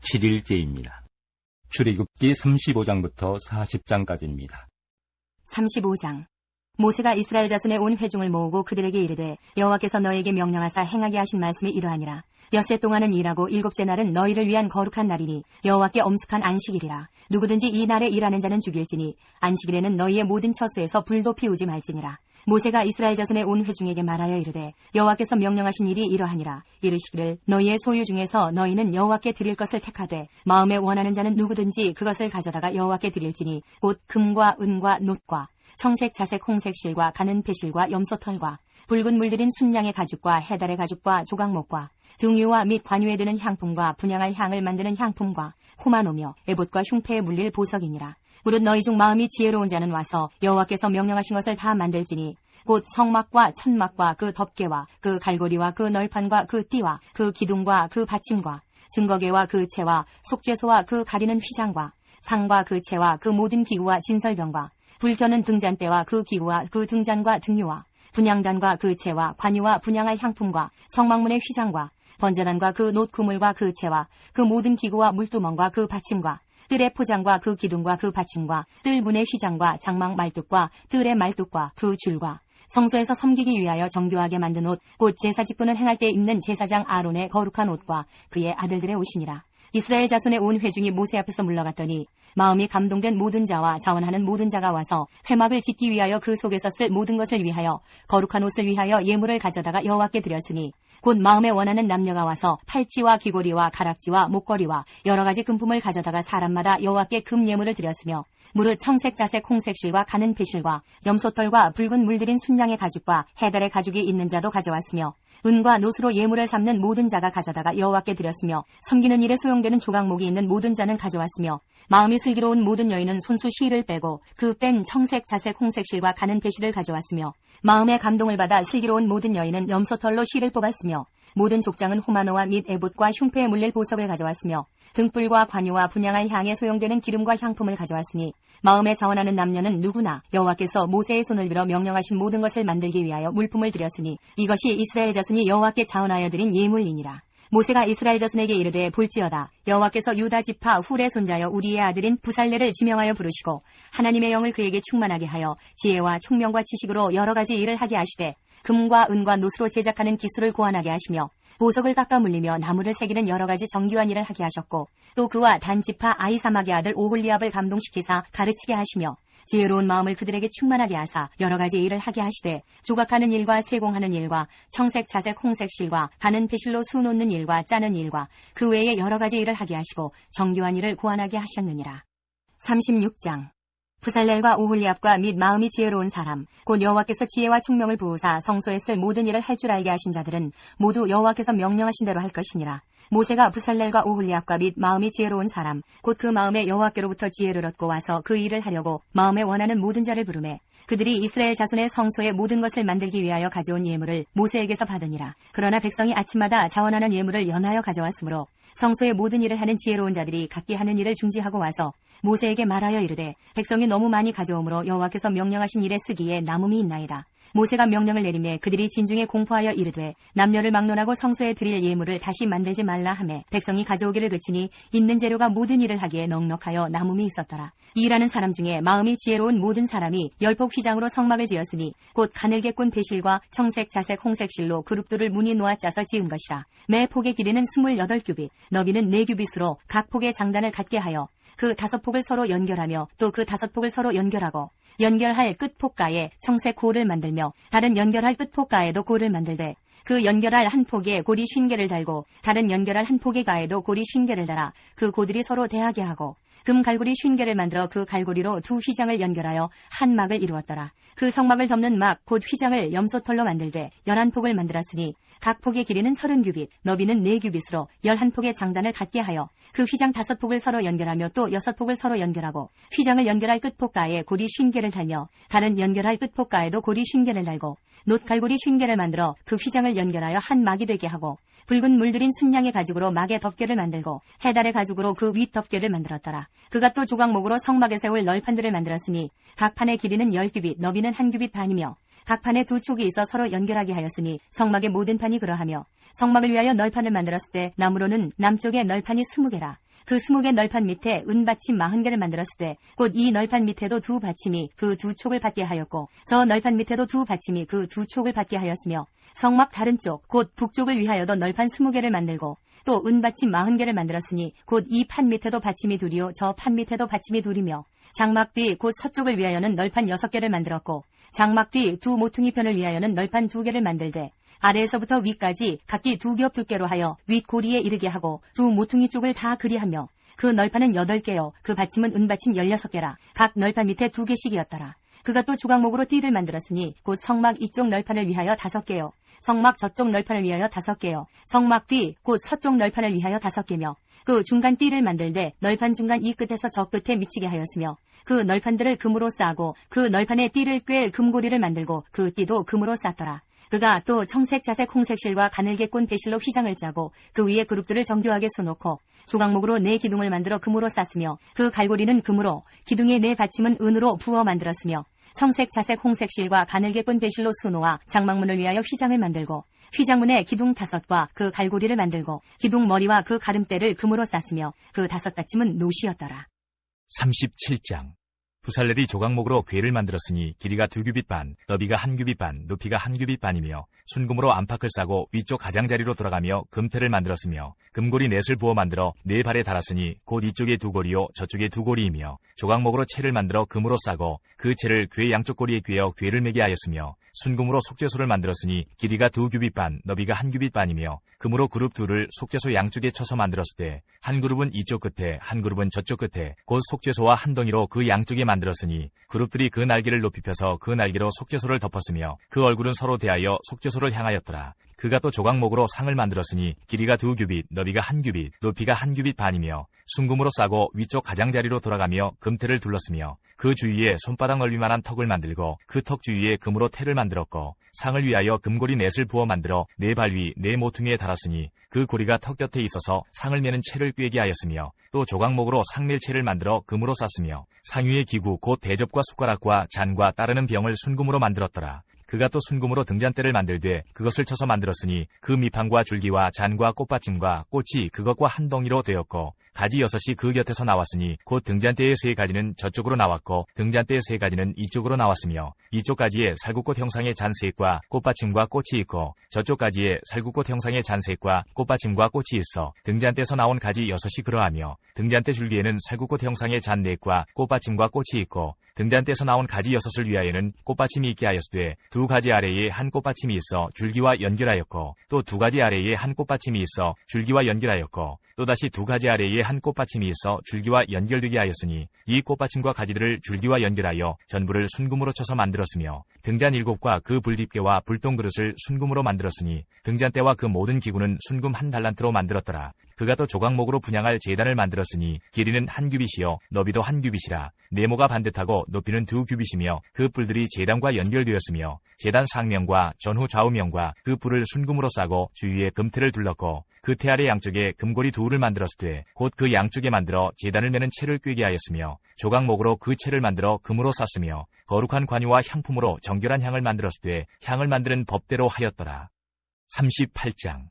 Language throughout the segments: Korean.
7일째입니다. 출애굽기 35장부터 40장까지입니다. 35장. 모세가 이스라엘 자손의 온 회중을 모으고 그들에게 이르되 여호와께서 너에게 명령하사 행하게 하신 말씀이 이러하니라. 엿새 동안은 일하고 일곱째 날은 너희를 위한 거룩한 날이니 여호와께 엄숙한 안식일이라. 누구든지 이 날에 일하는 자는 죽일지니 안식일에는 너희의 모든 처소에서 불도 피우지 말지니라. 모세가 이스라엘 자손의 온 회중에게 말하여 이르되 여호와께서 명령하신 일이 이러하니라. 이르시기를 너희의 소유 중에서 너희는 여호와께 드릴 것을 택하되 마음에 원하는 자는 누구든지 그것을 가져다가 여호와께 드릴지니 곧 금과 은과 놋과 청색, 자색, 홍색 실과 가는 배실과 염소털과 붉은 물들인 순양의 가죽과 해달의 가죽과 조각목과 등유와 및 관유에 드는 향품과 분향할 향을 만드는 향품과 호마노며 에봇과 흉패에 물릴 보석이니라. 무릇 너희 중 마음이 지혜로운 자는 와서 여호와께서 명령하신 것을 다 만들지니 곧 성막과 천막과 그 덮개와 그 갈고리와 그 널판과 그 띠와 그 기둥과 그 받침과 증거계와 그 채와 속죄소와 그 가리는 휘장과 상과 그 채와 그 모든 기구와 진설병과 불 켜는 등잔대와 그 기구와 그 등잔과 등유와 분향단과 그 채와 관유와 분향할 향품과 성막문의 휘장과 번제단과 그 놋 그물과 그 채와 그 모든 기구와 물두멍과 그 받침과 뜰의 포장과 그 기둥과 그 받침과 뜰 문의 휘장과 장막 말뚝과 뜰의 말뚝과 그 줄과 성소에서 섬기기 위하여 정교하게 만든 옷 곧 제사 직분을 행할 때 입는 제사장 아론의 거룩한 옷과 그의 아들들의 옷이니라. 이스라엘 자손의 온 회중이 모세 앞에서 물러갔더니 마음이 감동된 모든 자와 자원하는 모든 자가 와서 회막을 짓기 위하여 그 속에서 쓸 모든 것을 위하여 거룩한 옷을 위하여 예물을 가져다가 여호와께 드렸으니 곧 마음에 원하는 남녀가 와서 팔찌와 귀고리와 가락지와 목걸이와 여러 가지 금품을 가져다가 사람마다 여호와께 금 예물을 드렸으며 무릇 청색, 자색, 홍색 실과 가는 배실과 염소털과 붉은 물들인 순양의 가죽과 해달의 가죽이 있는 자도 가져왔으며 은과 놋으로 예물을 삼는 모든 자가 가져다가 여호와께 드렸으며 섬기는 일에 소용되는 조각목이 있는 모든 자는 가져왔으며 마음이 슬기로운 모든 여인은 손수 실을 빼고 그 뺀 청색, 자색, 홍색 실과 가는 배실을 가져왔으며 마음의 감동을 받아 슬기로운 모든 여인은 염소털로 실을 뽑았으며 모든 족장은 호마노와 및 에봇과 흉패에 물릴 보석을 가져왔으며 등불과 관유와 분향할 향에 소용되는 기름과 향품을 가져왔으니 마음에 자원하는 남녀는 누구나 여호와께서 모세의 손을 빌어 명령하신 모든 것을 만들기 위하여 물품을 드렸으니 이것이 이스라엘 자손이 여호와께 자원하여 드린 예물이니라. 모세가 이스라엘 자손에게 이르되 볼지어다 여호와께서 유다 지파 훌의 손자여 우리의 아들인 부살레를 지명하여 부르시고 하나님의 영을 그에게 충만하게 하여 지혜와 총명과 지식으로 여러 가지 일을 하게 하시되 금과 은과 놋으로 제작하는 기술을 고안하게 하시며 보석을 깎아 물리며 나무를 새기는 여러 가지 정교한 일을 하게 하셨고 또 그와 단지파 아히사막의 아들 오홀리압을 감동시키사 가르치게 하시며 지혜로운 마음을 그들에게 충만하게 하사 여러 가지 일을 하게 하시되 조각하는 일과 세공하는 일과 청색, 자색, 홍색 실과 가는 배실로 수 놓는 일과 짜는 일과 그 외에 여러 가지 일을 하게 하시고 정교한 일을 고안하게 하셨느니라. 36장. 부살렐과 오홀리압과 및 마음이 지혜로운 사람 곧 여호와께서 지혜와 총명을 부으사 성소에 쓸 모든 일을 할 줄 알게 하신 자들은 모두 여호와께서 명령하신 대로 할 것이니라. 모세가 부살렐과 오홀리압과 및 마음이 지혜로운 사람 곧 그 마음에 여호와께로부터 지혜를 얻고 와서 그 일을 하려고 마음에 원하는 모든 자를 부르매 그들이 이스라엘 자손의 성소의 모든 것을 만들기 위하여 가져온 예물을 모세에게서 받으니라. 그러나 백성이 아침마다 자원하는 예물을 연하여 가져왔으므로 성소의 모든 일을 하는 지혜로운 자들이 각기 하는 일을 중지하고 와서 모세에게 말하여 이르되 백성이 너무 많이 가져오므로 여호와께서 명령하신 일에 쓰기에 남음이 있나이다. 모세가 명령을 내리매 그들이 진중에 공포하여 이르되 남녀를 막론하고 성소에 드릴 예물을 다시 만들지 말라 하매 백성이 가져오기를 그치니 있는 재료가 모든 일을 하기에 넉넉하여 남음이 있었더라. 일하는 사람 중에 마음이 지혜로운 모든 사람이 10폭 휘장으로 성막을 지었으니 곧 가늘게 꾼 배실과 청색, 자색, 홍색 실로 그룹들을 무늬 놓아 짜서 지은 것이라. 매 폭의 길이는 28규빗 너비는 4규빗으로 각 폭의 장단을 갖게 하여 그 5폭을 서로 연결하며 또 그 5폭을 서로 연결하고 연결할 끝폭가에 청색 고를 만들며 다른 연결할 끝폭가에도 고를 만들되 그 연결할 한 폭에 고리 50개를 달고 다른 연결할 한 폭의 가에도 고리 50개를 달아 그 고들이 서로 대하게 하고 금 갈고리 50개를 만들어 그 갈고리로 두 휘장을 연결하여 한 막을 이루었더라. 그 성막을 덮는 막 곧 휘장을 염소털로 만들되 11폭을 만들었으니 각 폭의 길이는 30규빗 너비는 4규빗으로 11폭의 장단을 갖게 하여 그 휘장 5폭을 서로 연결하며 또 6폭을 서로 연결하고 휘장을 연결할 끝폭가에 고리 50개를 달며 다른 연결할 끝폭가에도 고리 50개를 달고 놋 갈고리 50개를 만들어 그 휘장을 연결하여 한 막이 되게 하고 붉은 물들인 순양의 가죽으로 막의 덮개를 만들고 해달의 가죽으로 그 윗 덮개를 만들었더라. 그가 또 조각목으로 성막에 세울 널판들을 만들었으니 각 판의 길이는 10규빗 너비는 1규빗 반이며 각 판에 두 촉이 있어 서로 연결하게 하였으니 성막의 모든 판이 그러하며 성막을 위하여 널판을 만들었을 때 나무로는 남쪽에 널판이 20개라. 그 20개 널판 밑에 은받침 40개를 만들었을 때 곧 이 널판 밑에도 두 받침이 그 두 촉을 받게 하였고 저 널판 밑에도 두 받침이 그 두 촉을 받게 하였으며 성막 다른 쪽 곧 북쪽을 위하여도 널판 20개를 만들고 또 은받침 40개를 만들었으니 곧 이 판 밑에도 받침이 둘이요 저 판 밑에도 받침이 둘이며 장막 뒤 곧 서쪽을 위하여는 널판 6개를 만들었고 장막 뒤 두 모퉁이 편을 위하여는 널판 2개를 만들되 아래에서부터 위까지 각기 2겹 두께로 하여 윗고리에 이르게 하고 두 모퉁이 쪽을 다 그리하며 그 널판은 8개요 그 받침은 은받침 16개라. 각 널판 밑에 2개씩이었더라. 그가 또 조각목으로 띠를 만들었으니 곧 성막 이쪽 널판을 위하여 5개요 성막 저쪽 널판을 위하여 5개요 성막 뒤 곧 서쪽 널판을 위하여 5개며 그 중간 띠를 만들되 널판 중간 이 끝에서 저 끝에 미치게 하였으며 그 널판들을 금으로 싸고 그 널판에 띠를 꿰 금고리를 만들고 그 띠도 금으로 쌌더라. 그가 또 청색, 자색, 홍색 실과 가늘게 꼰 배실로 휘장을 짜고 그 위에 그룹들을 정교하게 쏘놓고 조각목으로 4기둥을 만들어 금으로 쌌으며 그 갈고리는 금으로 기둥의 4받침은 은으로 부어 만들었으며 청색, 자색, 홍색 실과 가늘게 꼰 배실로 수놓아 장막문을 위하여 휘장을 만들고 휘장문에 기둥 5과 그 갈고리를 만들고 기둥 머리와 그 가름대를 금으로 쌌으며 그 5받침은 노시였더라. 37장. 부살렐이 조각목으로 궤를 만들었으니 길이가 2규빗 반, 너비가 1규빗 반, 높이가 1규빗 반이며 순금으로 안팎을 싸고 위쪽 가장자리로 돌아가며 금태를 만들었으며 금고리 넷을 부어 만들어 4발에 달았으니 곧 이쪽에 2고리요 저쪽에 2고리이며 조각목으로 채를 만들어 금으로 싸고 그 채를 궤 양쪽 고리에 꿰어 궤를 매게 하였으며 순금으로 속죄소를 만들었으니 길이가 2규빗 반, 너비가 1규빗 반이며 금으로 그룹 둘을 속죄소 양쪽에 쳐서 만들었을 때 한 그룹은 이쪽 끝에 한 그룹은 저쪽 끝에 곧 속죄소와 한 덩이로 그 양쪽에 만들었으니 그룹들이 그 날개를 높이 펴서 그 날개로 속죄소를 덮었으며 그 얼굴은 서로 대하여 속죄소를 향하였더라. 그가 또 조각목으로 상을 만들었으니 길이가 2규빗, 너비가 1규빗, 높이가 1규빗 반이며 순금으로 싸고 위쪽 가장자리로 돌아가며 금태를 둘렀으며 그 주위에 손바닥 넓이만한 턱을 만들고 그 턱 주위에 금으로 태를 만들었고 상을 위하여 금고리 넷을 부어 만들어 4발 위 4모퉁이에 달았으니 그 고리가 턱 곁에 있어서 상을 매는 채를 꿰게 하였으며 또 조각목으로 상밀채를 만들어 금으로 쌌으며 상 위의 기구 곧 대접과 숟가락과 잔과 따르는 병을 순금으로 만들었더라. 그가 또 순금으로 등잔대를 만들되 그것을 쳐서 만들었으니 그 미판과 줄기와 잔과 꽃받침과 꽃이 그것과 한 덩이로 되었고 가지 6이 그 곁에서 나왔으니 곧 등잔대의 3가지는 저쪽으로 나왔고 등잔대의 3가지는 이쪽으로 나왔으며 이쪽 가지에 살구꽃 형상의 잔셋과 꽃받침과 꽃이 있고 저쪽 가지에 살구꽃 형상의 잔셋과 꽃받침과 꽃이 있어 등잔대에서 나온 가지 6이 그러하며 등잔대 줄기에는 살구꽃 형상의 잔 4과 꽃받침과 꽃이 있고 등잔대에서 나온 가지 6을 위하여는 꽃받침이 있게 하였으되 2가지 아래에 한 꽃받침이 있어 줄기와 연결하였고 또 2가지 아래에 한 꽃받침이 있어 줄기와 연결하였고 또다시 2가지 아래에 한 꽃받침이 있어 줄기와 연결되게 하였으니 이 꽃받침과 가지들을 줄기와 연결하여 전부를 순금으로 쳐서 만들었으며 등잔 7과 그 불집게와 불똥 그릇을 순금으로 만들었으니 등잔대와 그 모든 기구는 순금 1달란트로 만들었더라. 그가 또 조각목으로 분향할 제단을 만들었으니 길이는 1규빗이요 너비도 1규빗이라. 네모가 반듯하고 높이는 2규빗이며 그 뿔들이 제단과 연결되었으며 제단 상면과 전후 좌우면과 그 뿔을 순금으로 싸고 주위에 금태를 둘렀고 그 태 아래 양쪽에 금고리 2를 만들었을 때 곧 그 양쪽에 만들어 제단을 매는 채를 꿰게 하였으며 조각목으로 그 채를 만들어 금으로 쌌으며 거룩한 관유와 향품으로 정결한 향을 만들었을 때 향을 만드는 법대로 하였더라. 38장.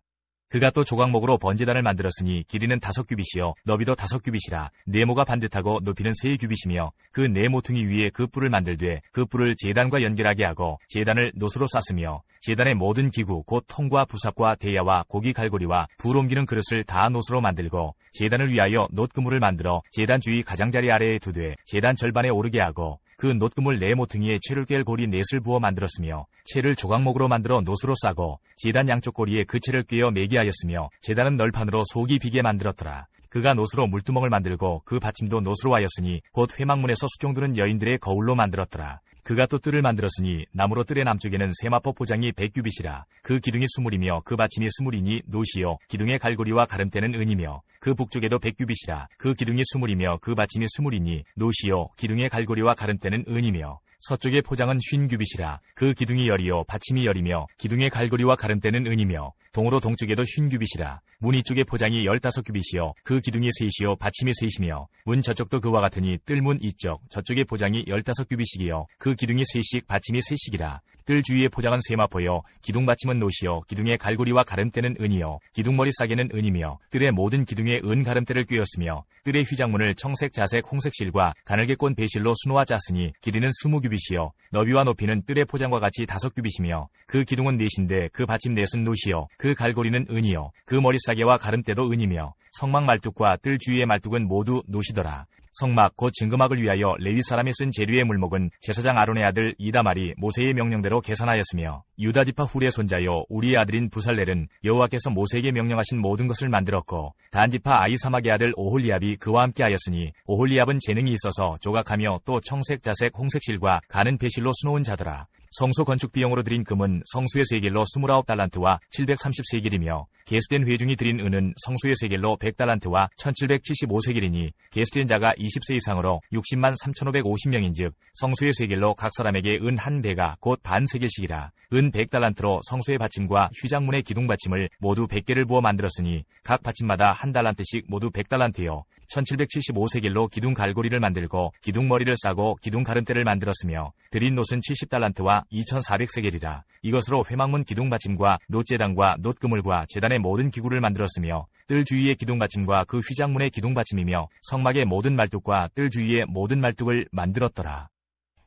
그가 또 조각목으로 번제단을 만들었으니 길이는 5규빗이요 너비도 5규빗이라. 네모가 반듯하고 높이는 3규빗이며 그 4모퉁이 위에 그 뿔을 만들되 그 뿔을 제단과 연결하게 하고 제단을 노수로 쌌으며 제단의 모든 기구 곧 통과 부삽과 대야와 고기 갈고리와 불 옮기는 그릇을 다 노수로 만들고 제단을 위하여 놋그물을 만들어 제단 주위 가장자리 아래에 두되 제단 절반에 오르게 하고 그 놋그물 4모퉁이에 채를 꿰 고리 넷을 부어 만들었으며 채를 조각목으로 만들어 노수로 싸고 제단 양쪽 고리에 그 채를 꿰어 매게 하였으며 제단은 널판으로 속이 비게 만들었더라. 그가 노수로 물두멍을 만들고 그 받침도 노수로 하였으니 곧 회막문에서 수종드는 여인들의 거울로 만들었더라. 그가 또 뜰을 만들었으니 나무로 뜰의 남쪽에는 세마포 포장이 100규빗이라. 그 기둥이 20이며 그 받침이 20이니 노시요 기둥의 갈고리와 가름대는 은이며 그 북쪽에도 100규빗이라. 그 기둥이 20이며 그 받침이 20이니 노시요 기둥의 갈고리와 가름대는 은이며 서쪽의 포장은 50규빗이라. 그 기둥이 10이요 받침이 10이며 기둥의 갈고리와 가름대는 은이며 동으로 동쪽에도 50규빗이라. 문 이쪽의 포장이 15규빗이요 그 기둥이 셋이요 받침이 셋이며 문 저쪽도 그와 같으니 뜰문 이쪽 저쪽의 포장이 15규빗이기요 그 기둥이 셋씩 받침이 셋이기라. 뜰 주위의 포장은 세마포요 기둥 받침은 노시요 기둥의 갈고리와 가름대는 은이요 기둥머리 싸개는 은이며 뜰의 모든 기둥에 은 가름대를 꿰었으며 뜰의 휘장문을 청색, 자색, 홍색 실과 가늘게 꼰 배실로 수놓아 짰으니 길이는 20규빗이요 너비와 높이는 뜰의 포장과 같이 5규빗이며 그 기둥은 넷인데 그 받침 넷은 노시요 그 갈고리는 은이요 그 머리 싸개와 가름대도 은이며 성막 말뚝과 뜰 주위의 말뚝은 모두 노시더라. 성막 곧 증거막을 위하여 레위 사람이 쓴 재료의 물목은 제사장 아론의 아들 이다말이 모세의 명령대로 계산하였으며 유다 지파 훌의 손자요 우리의 아들인 부살렐은 여호와께서 모세에게 명령하신 모든 것을 만들었고 단 지파 아히사막의 아들 오홀리압이 그와 함께 하였으니 오홀리압은 재능이 있어서 조각하며 또 청색, 자색, 홍색 실과 가는 배실로 수놓은 자더라. 성소 건축 비용으로 드린 금은 성수의 세겔로 29달란트와 730세겔이며 계수된 회중이 드린 은은 성수의 세겔로 100달란트와 1775세겔이니 계수된 자가 20세 이상으로 60만 3550명인즉 성수의 세겔로 각 사람에게 은 한 배가 곧 반 세겔씩이라. 은 100달란트로 성수의 받침과 휘장문의 기둥 받침을 모두 100개를 부어 만들었으니 각 받침마다 한 달란트씩 모두 100달란트요 1775세겔로 기둥 갈고리를 만들고 기둥 머리를 싸고 기둥 가름대를 만들었으며 드린 놋은 70달란트와 2400세겔이라. 이것으로 회막문 기둥 받침과 놋제단과 놋그물과 제단의 모든 기구를 만들었으며 뜰 주위의 기둥 받침과 그 휘장문의 기둥 받침이며 성막의 모든 말뚝과 뜰 주위의 모든 말뚝을 만들었더라.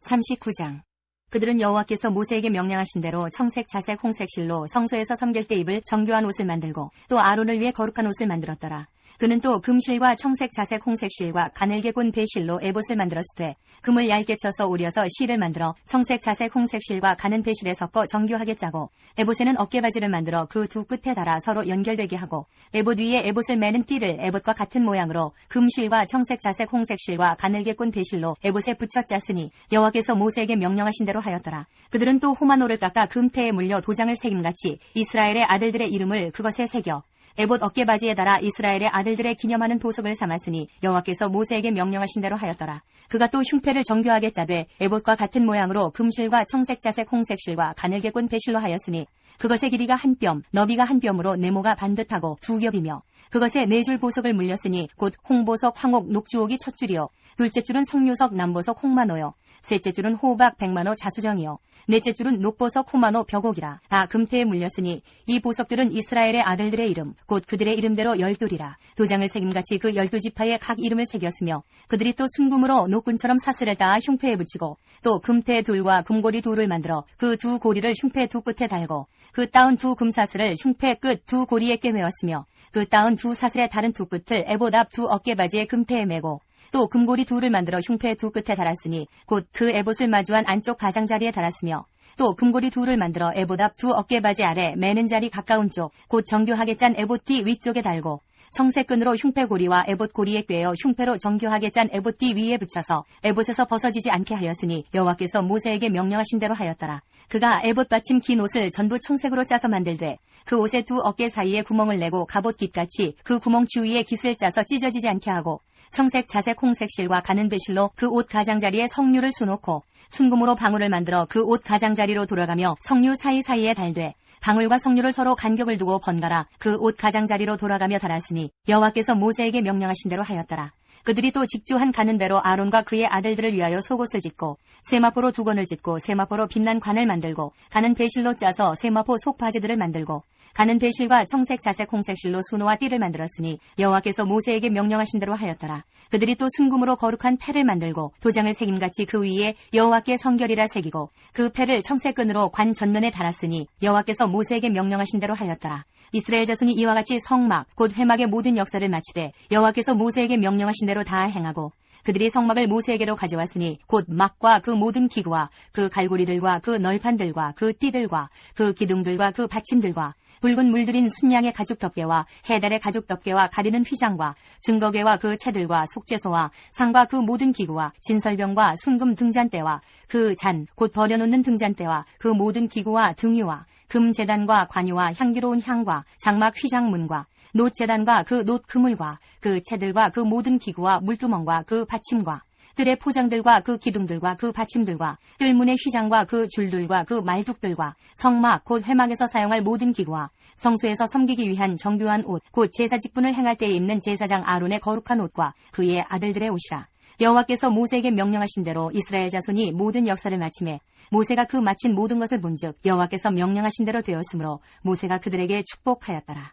39장. 그들은 여호와께서 모세에게 명령하신 대로 청색, 자색, 홍색 실로 성소에서 섬길 때 입을 정교한 옷을 만들고 또 아론을 위해 거룩한 옷을 만들었더라. 그는 또 금실과 청색, 자색, 홍색 실과 가늘게 꼰 배실로 에봇을 만들었으되 금을 얇게 쳐서 오려서 실을 만들어 청색, 자색, 홍색 실과 가는 배실에 섞어 정교하게 짜고 에봇에는 어깨바지를 만들어 그 두 끝에 달아 서로 연결되게 하고 에봇 위에 에봇을 매는 띠를 에봇과 같은 모양으로 금실과 청색, 자색, 홍색 실과 가늘게 꼰 배실로 에봇에 붙여 짰으니 여호와께서 모세에게 명령하신 대로 하였더라. 그들은 또 호마노를 깎아 금태에 물려 도장을 새김같이 이스라엘의 아들들의 이름을 그것에 새겨 에봇 어깨바지에 달아 이스라엘의 아들들의 기념하는 보석을 삼았으니 여호와께서 모세에게 명령하신 대로 하였더라. 그가 또 흉패를 정교하게 짜되 에봇과 같은 모양으로 금실과 청색, 자색, 홍색 실과 가늘게 꼰 배실로 하였으니 그것의 길이가 한 뼘, 너비가 한 뼘으로 네모가 반듯하고 두 겹이며 그것에 네 줄 보석을 물렸으니 곧 홍보석, 황옥, 녹주옥이 첫 줄이요 둘째 줄은 석류석, 남보석, 홍마노요 셋째 줄은 호박, 백마노, 자수정이요 넷째 줄은 녹보석, 호마노, 벽옥이라. 다 금태에 물렸으니 이 보석들은 이스라엘의 아들들의 이름 곧 그들의 이름대로 12이라. 도장을 새김같이 그 12지파에 각 이름을 새겼으며 그들이 또 순금으로 노끈처럼 사슬을 따아 흉패에 붙이고 또 금태 둘과 금고리 둘을 만들어 그 두 고리를 흉패 두 끝에 달고 그 따은 두 금사슬을 흉패 끝 두 고리에 꿰매었으며 그 따은 두 사슬의 다른 두 끝을 에봇 앞 두 어깨바지의 금태에 매고 또 금고리 둘을 만들어 흉패 두 끝에 달았으니 곧 그 에봇을 마주한 안쪽 가장자리에 달았으며 또 금고리 둘을 만들어 에봇 앞 두 어깨바지 아래 매는 자리 가까운 쪽 곧 정교하게 짠 에봇띠 위쪽에 달고 청색끈으로 흉패고리와 에봇 고리에 꿰어 흉패로 정교하게 짠 에봇띠 위에 붙여서 에봇에서 벗어지지 않게 하였으니 여호와께서 모세에게 명령하신 대로 하였더라. 그가 에봇 받침 긴 옷을 전부 청색으로 짜서 만들되 그 옷의 두 어깨 사이에 구멍을 내고 갑옷 깃같이 그 구멍 주위에 깃을 짜서 찢어지지 않게 하고 청색, 자색, 홍색 실과 가는 배실로 그 옷 가장자리에 석류를 수놓고 순금으로 방울을 만들어 그 옷 가장자리로 돌아가며 석류 사이사이에 달되 방울과 석류를 서로 간격을 두고 번갈아 그 옷 가장자리로 돌아가며 달았으니 여호와께서 모세에게 명령하신 대로 하였더라. 그들이 또 직주한 가는 대로 아론과 그의 아들들을 위하여 속옷을 짓고 세마포로 두건을 짓고 세마포로 빛난 관을 만들고 가는 배실로 짜서 세마포 속바지들을 만들고 가는 배실과 청색, 자색, 홍색 실로 수노와 띠를 만들었으니 여호와께서 모세에게 명령하신 대로 하였더라. 그들이 또 순금으로 거룩한 패를 만들고 도장을 새김같이 그 위에 여호와께 성결이라 새기고 그 패를 청색끈으로 관 전면에 달았으니 여호와께서 모세에게 명령하신 대로 하였더라. 이스라엘 자손이 이와 같이 성막 곧 회막의 모든 역사를 마치되 여호와께서 모세에게 명령하신 대로 다 행하고 그들이 성막을 모세에게로 가져왔으니 곧 막과 그 모든 기구와 그 갈고리들과 그 널판들과 그 띠들과 그 기둥들과 그 받침들과 붉은 물들인 순양의 가죽 덮개와 해달의 가죽 덮개와 가리는 휘장과 증거궤와 그 채들과 속죄소와 상과 그 모든 기구와 진설병과 순금 등잔대와 그 잔 곧 버려놓는 등잔대와 그 모든 기구와 등유와 금제단과 관유와 향기로운 향과 장막 휘장문과 놋제단과 그 놋그물과 그 채들과 그 모든 기구와 물두멍과 그 받침과 뜰의 포장들과 그 기둥들과 그 받침들과 뜰문의 휘장과 그 줄들과 그 말뚝들과 성막 곧 회막에서 사용할 모든 기구와 성소에서 섬기기 위한 정교한 옷 곧 제사 직분을 행할 때에 입는 제사장 아론의 거룩한 옷과 그의 아들들의 옷이라. 여호와께서 모세에게 명령하신 대로 이스라엘 자손이 모든 역사를 마치매 모세가 그 마친 모든 것을 본즉 여호와께서 명령하신 대로 되었으므로 모세가 그들에게 축복하였더라.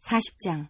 40장.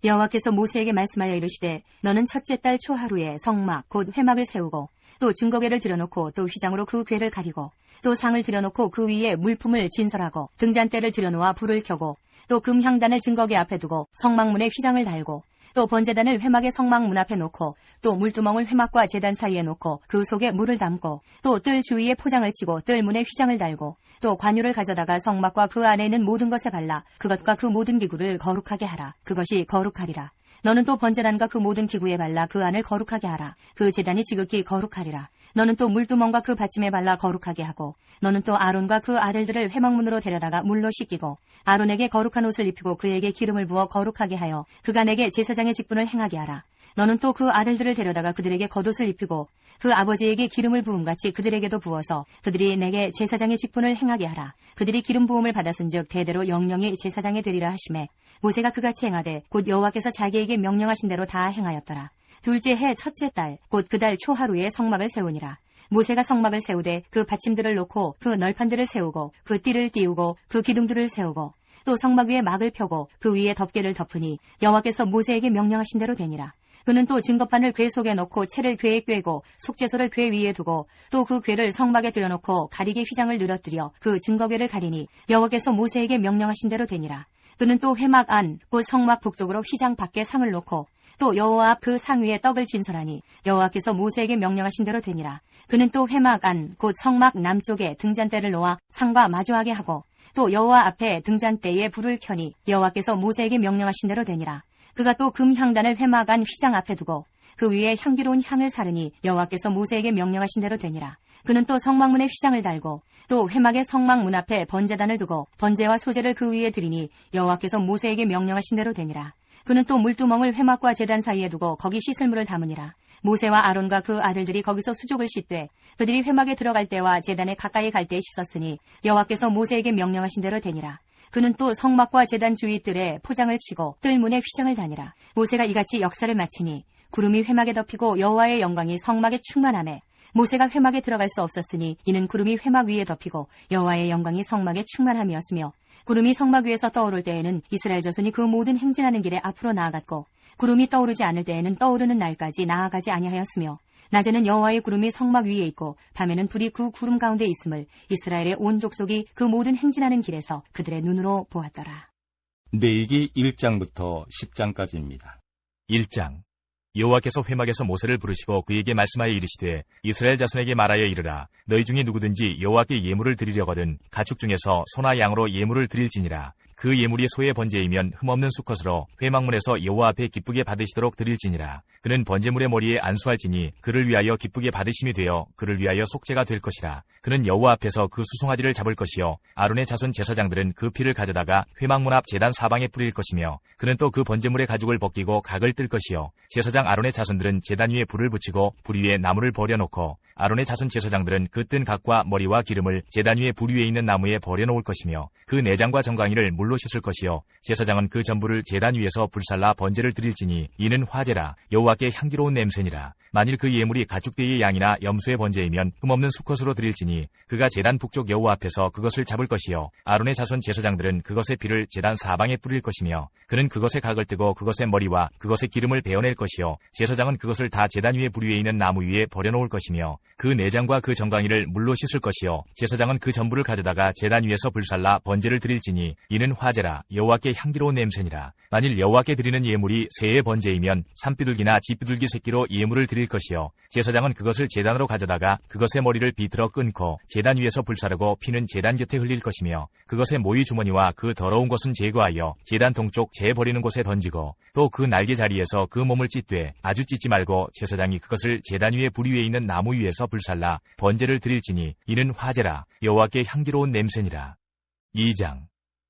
여호와께서 모세에게 말씀하여 이르시되 너는 첫째 달 초하루에 성막 곧 회막을 세우고 또 증거궤를 들여놓고 또 휘장으로 그 궤를 가리고 또 상을 들여놓고 그 위에 물품을 진설하고 등잔대를 들여놓아 불을 켜고 또 금향단을 증거궤 앞에 두고 성막문에 휘장을 달고 또 번제단을 회막의 성막문 앞에 놓고 또 물두멍을 회막과 제단 사이에 놓고 그 속에 물을 담고 또 뜰 주위에 포장을 치고 뜰 문에 휘장을 달고 또 관유를 가져다가 성막과 그 안에 있는 모든 것에 발라 그것과 그 모든 기구를 거룩하게 하라. 그것이 거룩하리라. 너는 또 번제단과 그 모든 기구에 발라 그 안을 거룩하게 하라. 그 제단이 지극히 거룩하리라. 너는 또 물두멍과 그 받침에 발라 거룩하게 하고 너는 또 아론과 그 아들들을 회막문으로 데려다가 물로 씻기고 아론에게 거룩한 옷을 입히고 그에게 기름을 부어 거룩하게 하여 그가 내게 제사장의 직분을 행하게 하라. 너는 또 그 아들들을 데려다가 그들에게 겉옷을 입히고 그 아버지에게 기름을 부음같이 그들에게도 부어서 그들이 내게 제사장의 직분을 행하게 하라. 그들이 기름 부음을 받았은즉 대대로 영영이 제사장이 되리라 하시매 모세가 그같이 행하되 곧 여호와께서 자기에게 명령하신 대로 다 행하였더라. 둘째 해 첫째 달 곧 그 달 초하루에 성막을 세우니라. 모세가 성막을 세우되 그 받침들을 놓고 그 널판들을 세우고 그 띠를 띄우고 그 기둥들을 세우고 또 성막 위에 막을 펴고 그 위에 덮개를 덮으니 여호와께서 모세에게 명령하신 대로 되니라. 그는 또 증거판을 궤 속에 넣고 채를 궤에 꿰고 속죄소를 궤 위에 두고 또 그 궤를 성막에 들여놓고 가리개 휘장을 늘어뜨려 그 증거궤를 가리니 여호와께서 모세에게 명령하신 대로 되니라. 그는 또 회막 안 곧 성막 북쪽으로 휘장 밖에 상을 놓고 또 여호와 앞 그 상 위에 떡을 진설하니 여호와께서 모세에게 명령하신 대로 되니라. 그는 또 회막 안 곧 성막 남쪽에 등잔대를 놓아 상과 마주하게 하고 또 여호와 앞에 등잔대에 불을 켜니 여호와께서 모세에게 명령하신 대로 되니라. 그가 또 금향단을 회막 안 휘장 앞에 두고 그 위에 향기로운 향을 사르니 여호와께서 모세에게 명령하신 대로 되니라. 그는 또 성막문에 휘장을 달고 또 회막의 성막문 앞에 번제단을 두고 번제와 소제를 그 위에 드리니 여호와께서 모세에게 명령하신 대로 되니라. 그는 또 물두멍을 회막과 제단 사이에 두고 거기 씻을 물을 담으니라. 모세와 아론과 그 아들들이 거기서 수족을 씻되 그들이 회막에 들어갈 때와 제단에 가까이 갈 때에 씻었으니 여호와께서 모세에게 명령하신 대로 되니라. 그는 또 성막과 제단 주위 뜰에 포장을 치고 뜰 문에 휘장을 다니라. 모세가 이같이 역사를 마치니 구름이 회막에 덮이고 여호와의 영광이 성막에 충만하매 모세가 회막에 들어갈 수 없었으니 이는 구름이 회막 위에 덮이고 여호와의 영광이 성막에 충만함이었으며 구름이 성막 위에서 떠오를 때에는 이스라엘 자손이 그 모든 행진하는 길에 앞으로 나아갔고 구름이 떠오르지 않을 때에는 떠오르는 날까지 나아가지 아니하였으며 낮에는 여호와의 구름이 성막 위에 있고 밤에는 불이 그 구름 가운데 있음을 이스라엘의 온 족속이 그 모든 행진하는 길에서 그들의 눈으로 보았더라. 레위기 1장부터 10장까지입니다. 1장. 여호와께서 회막에서 모세를 부르시고 그에게 말씀하여 이르시되 이스라엘 자손에게 말하여 이르라. 너희 중에 누구든지 여호와께 예물을 드리려거든 가축 중에서 소나 양으로 예물을 드릴지니라. 그 예물이 소의 번제이면 흠없는 수컷으로 회막문에서 여호와 앞에 기쁘게 받으시도록 드릴지니라. 그는 번제물의 머리에 안수할지니 그를 위하여 기쁘게 받으심이 되어 그를 위하여 속죄가 될 것이라. 그는 여호와 앞에서 그 수송아지를 잡을 것이요 아론의 자손 제사장들은 그 피를 가져다가 회막문 앞 제단 사방에 뿌릴 것이며 그는 또 그 번제물의 가죽을 벗기고 각을 뜰 것이요 제사장 아론의 자손들은 제단 위에 불을 붙이고 불 위에 나무를 버려놓고 아론의 자손 제사장들은 그 뜬 각과 머리와 기름을 제단 위에 불 위에 있는 나무에 버려놓을 것이며 그 내장과 정강이를 물로 씻을 것이요 제사장은 그 전부를 제단 위에서 불살라 번제를 드릴지니 이는 화제라. 여호와께 향기로운 냄새니라. 만일 그 예물이 가축대의 양이나 염소의 번제이면 흠없는 수컷으로 드릴지니 그가 제단 북쪽 여호와 앞에서 그것을 잡을 것이요 아론의 자손 제사장들은 그것의 피를 제단 사방에 뿌릴 것이며 그는 그것의 각을 뜨고 그것의 머리와 그것의 기름을 베어낼 것이요 제사장은 그것을 다 제단 위에 불 위에 있는 나무 위에 버려놓을 것이며 그 내장과 그 정강이를 물로 씻을 것이요 제사장은 그 전부를 가져다가 제단 위에서 불살라 번제를 드릴지니 이는 화제라. 여호와께 향기로운 냄새니라. 만일 여호와께 드리는 예물이 새의 번제이면 산비둘기나 쥐비둘기 새끼로 예물을 드릴 것이요 제사장은 그것을 제단으로 가져다가 그것의 머리를 비틀어 끊고 제단 위에서 불사르고 피는 제단 곁에 흘릴 것이며 그것의 모이 주머니와 그 더러운 것은 제거하여 제단 동쪽 재 버리는 곳에 던지고 또 그 날개 자리에서 그 몸을 찢되 아주 찢지 말고 제사장이 그것을 제단 위에 불 위에 있는 나무 위에서 불살라 번제를 드릴지니 이는 화제라. 여호와께 향기로운 냄새니라. 2장.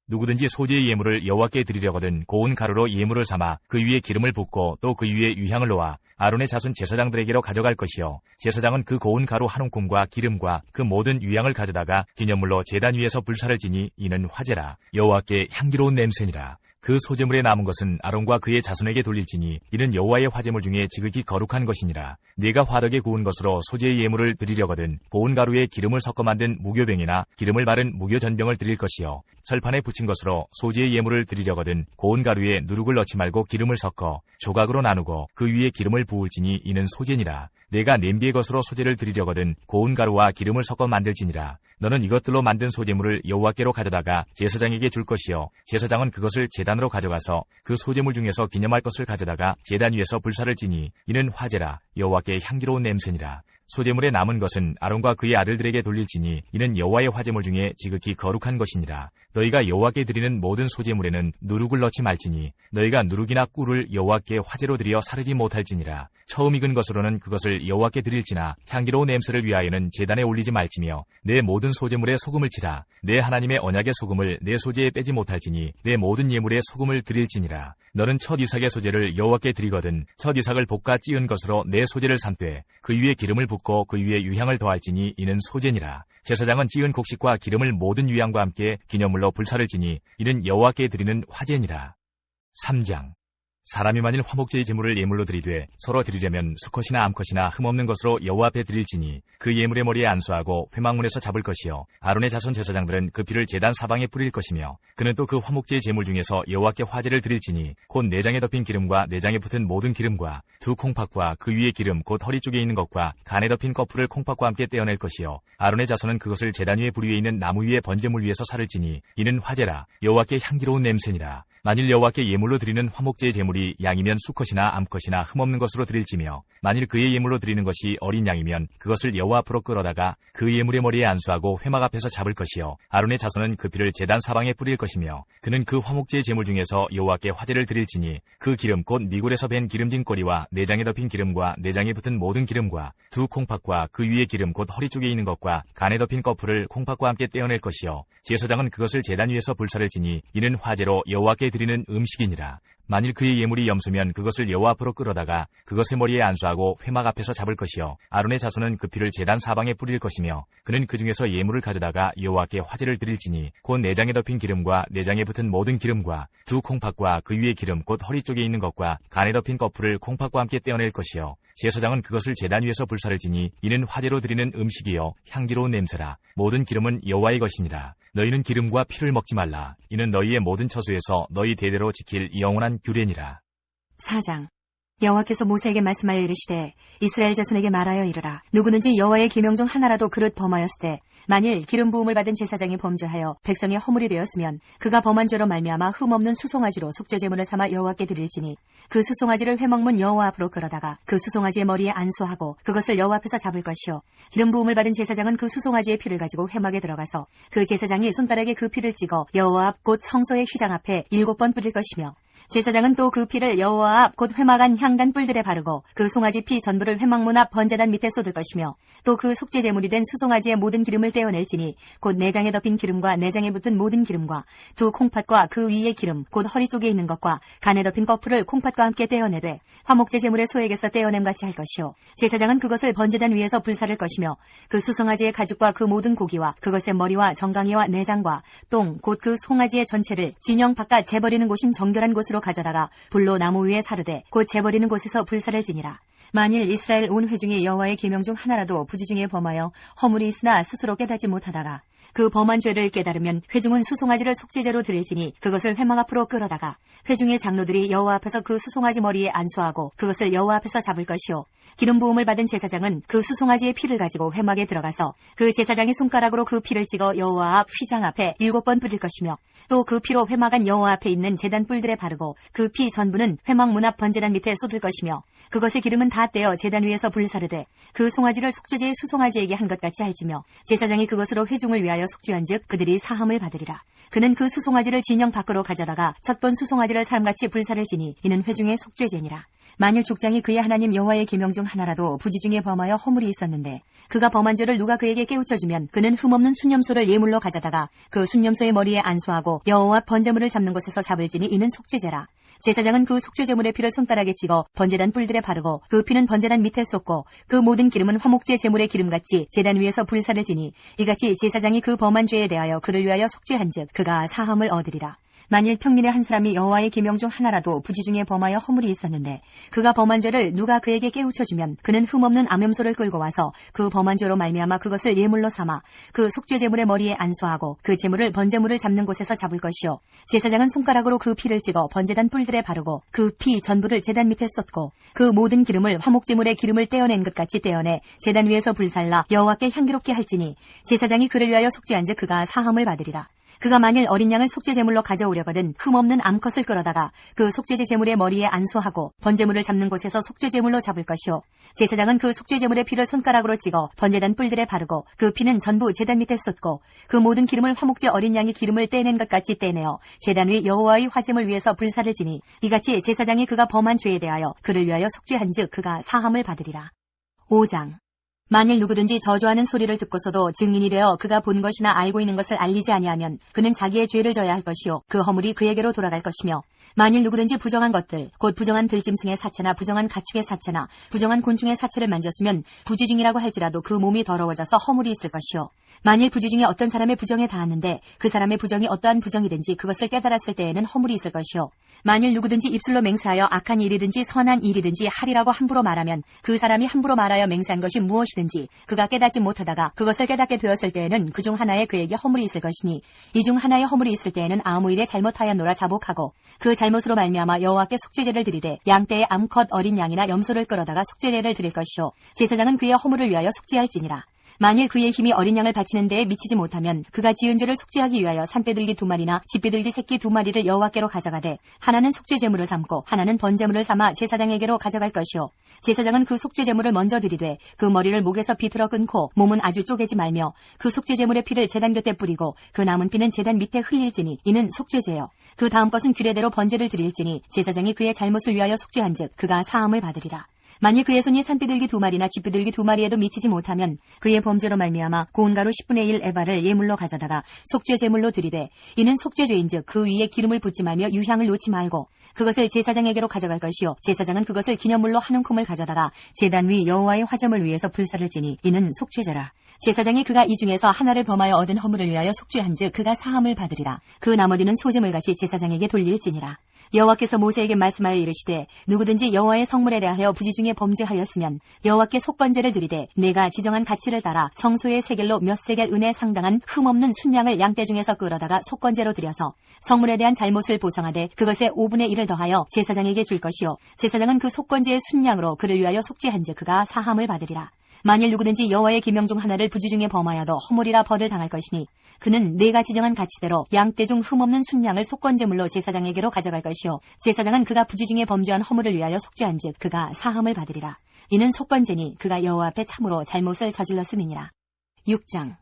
누구든지 소재의 예물을 여호와께 드리려거든 고운 가루로 예물을 삼아 그 위에 기름을 붓고 또 그 위에 유향을 놓아 아론의 자손 제사장들에게로 가져갈 것이요 제사장은 그 고운 가루 한 움큼과 기름과 그 모든 유향을 가져다가 기념물로 제단 위에서 불사를 지니 이는 화제라 여호와께 향기로운 냄새니라. 그 소재물에 남은 것은 아론과 그의 자손에게 돌릴지니 이는 여호와의 화제물 중에 지극히 거룩한 것이니라. 네가 화덕에 구운 것으로 소재의 예물을 드리려거든 고운 가루에 기름을 섞어 만든 무교병이나 기름을 바른 무교전병을 드릴 것이요 철판에 붙인 것으로 소재의 예물을 드리려거든 고운 가루에 누룩을 넣지 말고 기름을 섞어 조각으로 나누고 그 위에 기름을 부을지니 이는 소재니라. 내가 냄비의 것으로 소재를 드리려거든 고운 가루와 기름을 섞어 만들지니라. 너는 이것들로 만든 소재물을 여호와께로 가져다가 제사장에게 줄 것이요 제사장은 그것을 제단으로 가져가서 그 소재물 중에서 기념할 것을 가져다가 제단 위에서 불사를 지니 이는 화제라 여호와께 향기로운 냄새니라. 소재물에 남은 것은 아론과 그의 아들들에게 돌릴지니 이는 여호와의 화제물 중에 지극히 거룩한 것이니라. 너희가 여호와께 드리는 모든 소재물에는 누룩을 넣지 말지니 너희가 누룩이나 꿀을 여호와께 화제로 드려 사르지 못할지니라. 처음 익은 것으로는 그것을 여호와께 드릴지나 향기로운 냄새를 위하여는 제단에 올리지 말지며 내 모든 소재물에 소금을 치라. 내 하나님의 언약의 소금을 내 소재에 빼지 못할지니 내 모든 예물에 소금을 드릴지니라. 너는 첫 이삭의 소재를 여호와께 드리거든 첫 이삭을 볶아 찌은 것으로 내 소재를 삼되 그 위에 기름을 붓고 그 위에 유향을 더할지니 이는 소재니라. 제사장은 찌은 곡식과 기름을 모든 유향과 함께 기념물로 불사를 지니 이는 여호와께 드리는 화제니라. 3장 사람이 만일 화목제의 제물을 예물로 드리되 서로 드리려면 수컷이나 암컷이나 흠없는 것으로 여호와 앞에 드릴지니 그 예물의 머리에 안수하고 회막문에서 잡을 것이요 아론의 자손 제사장들은 그 피를 제단 사방에 뿌릴 것이며 그는 또 그 화목제의 제물 중에서 여호와께 화제를 드릴지니 곧 내장에 덮인 기름과 내장에 붙은 모든 기름과 두 콩팥과 그 위에 기름 곧 허리 쪽에 있는 것과 간에 덮인 거풀을 콩팥과 함께 떼어낼 것이요 아론의 자손은 그것을 제단 위에 불 위에 있는 나무 위에 번제물 위에서 살을 지니 이는 화제라 여호와께 향기로운 냄새니라. 만일 여호와께 예물로 드리는 화목제의 제물이 양이면 수컷이나 암컷이나 흠없는 것으로 드릴지며 만일 그의 예물로 드리는 것이 어린 양이면 그것을 여호와 앞으로 끌어다가 그 예물의 머리에 안수하고 회막 앞에서 잡을 것이요 아론의 자손은 그 피를 제단 사방에 뿌릴 것이며 그는 그 화목제의 제물 중에서 여호와께 화제를 드릴지니 그 기름 곧 미골에서 벤 기름진 꼬리와 내장에 덮인 기름과 내장에 붙은 모든 기름과 두 콩팥과 그 위에 기름 곧 허리 쪽에 있는 것과 간에 덮인 거풀을 콩팥과 함께 떼어낼 것이요 제사장은 그것을 제단 위에서 불사를 지니 이는 화제로 여호와께 드리는 음식이니라. 만일 그의 예물이 염소면 그것을 여호와 앞으로 끌어다가 그것의 머리에 안수하고 회막 앞에서 잡을 것이요 아론의 자손은 그 피를 제단 사방에 뿌릴 것이며 그는 그 중에서 예물을 가져다가 여호와께 화제를 드릴지니 곧 내장에 덮인 기름과 내장에 붙은 모든 기름과 두 콩팥과 그 위에 기름 곧 허리 쪽에 있는 것과 간에 덮인 거풀을 콩팥과 함께 떼어낼 것이요 제사장은 그것을 제단 위에서 불사를 지니 이는 화제로 드리는 음식이요 향기로운 냄새라. 모든 기름은 여호와의 것이니라. 너희는 기름과 피를 먹지 말라. 이는 너희의 모든 처소에서 너희 대대로 지킬 영원한 규례니라. 4장 여호와께서 모세에게 말씀하여 이르시되 이스라엘 자손에게 말하여 이르라. 누구든지 여호와의 계명 중 하나라도 그릇 범하였을 때 만일 기름 부음을 받은 제사장이 범죄하여 백성의 허물이 되었으면 그가 범한 죄로 말미암아 흠없는 수송아지로 속죄제물을 삼아 여호와께 드릴지니 그 수송아지를 회막문 여호와 앞으로 끌어다가 그 수송아지의 머리에 안수하고 그것을 여호와 앞에서 잡을 것이요 기름 부음을 받은 제사장은 그 수송아지의 피를 가지고 회막에 들어가서 그 제사장이 손가락에 그 피를 찍어 여호와 앞 곧 성소의 휘장 앞에 7번 뿌릴 것이며 제사장은 또 그 피를 여호와 앞 곧 회막 안 향단 뿔들에 바르고 그 송아지 피 전부를 회막문 앞 번제단 밑에 쏟을 것이며 또 그 속죄제물이 된 수송아지의 모든 기름을 떼어낼지니 곧 내장에 덮인 기름과 내장에 붙은 모든 기름과 두 콩팥과 그 위에 기름 곧 허리 쪽에 있는 것과 간에 덮인 거풀을 콩팥과 함께 떼어내되 화목제 제물의 소액에서 떼어냄같이 할 것이요 제사장은 그것을 번제단 위에서 불사를 것이며 그 수송아지의 가죽과 그 모든 고기와 그것의 머리와 정강이와 내장과 똥 곧 그 송아지의 전체를 진영 바깥 재버리는 곳인 정결한 곳으로 가져다가 불로 나무 위에 사르되 곧 재버리는 곳에서 불사를 지니라. 만일 이스라엘 온 회중이 여호와의 계명 중 하나라도 부주중에 범하여 허물이 있으나 스스로 깨닫지 못하다가 그 범한 죄를 깨달으면 회중은 수송아지를 속죄제로 드릴지니 그것을 회막 앞으로 끌어다가 회중의 장로들이 여호와 앞에서 그 수송아지 머리에 안수하고 그것을 여호와 앞에서 잡을 것이요 기름 부음을 받은 제사장은 그 수송아지의 피를 가지고 회막에 들어가서 그 제사장의 손가락으로 그 피를 찍어 여호와 앞 휘장 앞에 7번 뿌릴 것이며 또 그 피로 회막 안 여호와 앞에 있는 제단 뿔들에 바르고 그 피 전부는 회막 문 앞 번제단 밑에 쏟을 것이며 그것의 기름은 다 떼어 제단 위에서 불사르되 그 송아지를 속죄제의 수송아지에게 한 것 같이 할지며 제사장이 그것으로 회중을 위하여 속죄한즉 그들이 사함을 받으리라. 그는 그 수송아지를 진영 밖으로 가져다가 첫 번 수송아지를 사람같이 불사를 지니 이는 회중의 속죄제니라. 만일 족장이 그의 하나님 여호와의 계명 중 하나라도 부지 중에 범하여 허물이 있었는데 그가 범한 죄를 누가 그에게 깨우쳐주면 그는 흠없는 순념소를 예물로 가져다가 그 순념소의 머리에 안수하고 여호와 번제물을 잡는 곳에서 잡을지니 이는 속죄제라. 제사장은 그 속죄제물의 피를 손가락에 찍어 번제단 뿔들에 바르고 그 피는 번제단 밑에 쏟고 그 모든 기름은 화목제 제물의 기름같이 제단 위에서 불사를 지니 이같이 제사장이 그 범한 죄에 대하여 그를 위하여 속죄한즉 그가 사함을 얻으리라. 만일 평민의 한 사람이 여호와의 계명 중 하나라도 부지 중에 범하여 허물이 있었는데 그가 범한 죄를 누가 그에게 깨우쳐주면 그는 흠없는 암염소를 끌고 와서 그 범한 죄로 말미암아 그것을 예물로 삼아 그 속죄 제물의 머리에 안수하고 그 제물을 번제물을 잡는 곳에서 잡을 것이요 제사장은 손가락으로 그 피를 찍어 번제단 뿔들에 바르고 그 피 전부를 제단 밑에 쏟고 그 모든 기름을 화목제물의 기름을 떼어낸 것 같이 떼어내 제단 위에서 불살라 여호와께 향기롭게 할지니 제사장이 그를 위하여 속죄한즉 그가 사함을 받으리라. 그가 만일 어린 양을 속죄제물로 가져오려거든 흠없는 암컷을 끌어다가 그 속죄제 제물의 머리에 안수하고 번제물을 잡는 곳에서 속죄제물로 잡을 것이요 제사장은 그 속죄제물의 피를 손가락으로 찍어 번제단 뿔들에 바르고 그 피는 전부 제단 밑에 쏟고 그 모든 기름을 화목제 어린 양이 기름을 떼낸 것 같이 떼내어 제단 위 여호와의 화제물 위에서 불사를 지니 이같이 제사장이 그가 범한 죄에 대하여 그를 위하여 속죄한즉 그가 사함을 받으리라. 5장. 만일 누구든지 저주하는 소리를 듣고서도 증인이 되어 그가 본 것이나 알고 있는 것을 알리지 아니하면 그는 자기의 죄를 져야 할 것이요 그 허물이 그에게로 돌아갈 것이며 만일 누구든지 부정한 것들 곧 부정한 들짐승의 사체나 부정한 가축의 사체나 부정한 곤충의 사체를 만졌으면 부지중이라고 할지라도 그 몸이 더러워져서 허물이 있을 것이요 만일 부지중에 어떤 사람의 부정에 닿았는데 그 사람의 부정이 어떠한 부정이든지 그것을 깨달았을 때에는 허물이 있을 것이요 만일 누구든지 입술로 맹세하여 악한 일이든지 선한 일이든지 하리라고 함부로 말하면 그 사람이 함부로 말하여 맹세한 것이 무엇이든지 그가 깨닫지 못하다가 그것을 깨닫게 되었을 때에는 그 중 하나에 그에게 허물이 있을 것이니 이 중 하나에 허물이 있을 때에는 아무 일에 잘못하였노라 자복하고 그 잘못으로 말미암아 여호와께 속죄제를 드리되 양떼의 암컷 어린 양이나 염소를 끌어다가 속죄제를 드릴 것이요 제사장은 그의 허물을 위하여 속죄할지니라. 만일 그의 힘이 어린 양을 바치는 데에 미치지 못하면 그가 지은 죄를 속죄하기 위하여 산빼들기 2마리나 집빼들기 새끼 2마리를 여호와께로 가져가되 하나는 속죄제물을 삼고 하나는 번제물을 삼아 제사장에게로 가져갈 것이요 제사장은 그 속죄제물을 먼저 드리되 그 머리를 목에서 비틀어 끊고 몸은 아주 쪼개지 말며 그 속죄제물의 피를 제단 곁에 뿌리고 그 남은 피는 제단 밑에 흘릴지니 이는 속죄제요 그 다음 것은 규례대로 번제를 드릴지니 제사장이 그의 잘못을 위하여 속죄한즉 그가 사함을 받으리라. 만일 그의 손이 산비둘기 2마리나 집비둘기 2마리에도 미치지 못하면 그의 범죄로 말미암아 고운 가루 10분의 1 에바를 예물로 가져다가 속죄 제물로 드리되 이는 속죄죄인즉 그 위에 기름을 붓지 말며 유향을 놓지 말고 그것을 제사장에게로 가져갈 것이요 제사장은 그것을 기념물로 한 움큼을 가져다가 제단 위 여호와의 화제물 위에서 불사를 지니 이는 속죄제라. 제사장이 그가 이 중에서 하나를 범하여 얻은 허물을 위하여 속죄한즉 그가 사함을 받으리라. 그 나머지는 소제물같이 제사장에게 돌릴지니라. 여호와께서 모세에게 말씀하여 이르시되 누구든지 여호와의 성물에 대하여 부지 중에 범죄하였으면 여호와께 속건제를 드리되 내가 지정한 가치를 따라 성소의 세겔로 몇 세겔 은에 상당한 흠없는 순양을 양떼 중에서 끌어다가 속건제로 드려서 성물에 대한 잘못을 보상하되 그것의 5분의 1을 더하여 제사장에게 줄 것이요 제사장은 그 속건제의 순양으로 그를 위하여 속죄한즉 그가 사함을 받으리라. 만일 누구든지 여호와의 계명 중 하나를 부지 중에 범하여도 허물이라 벌을 당할 것이니 그는 내가 지정한 가치대로 양떼 중 흠없는 순양을 속건제물로 제사장에게로 가져갈 것이요 제사장은 그가 부지 중에 범죄한 허물을 위하여 속죄한즉 그가 사함을 받으리라. 이는 속건제니 그가 여호와 앞에 참으로 잘못을 저질렀음이니라. 6장.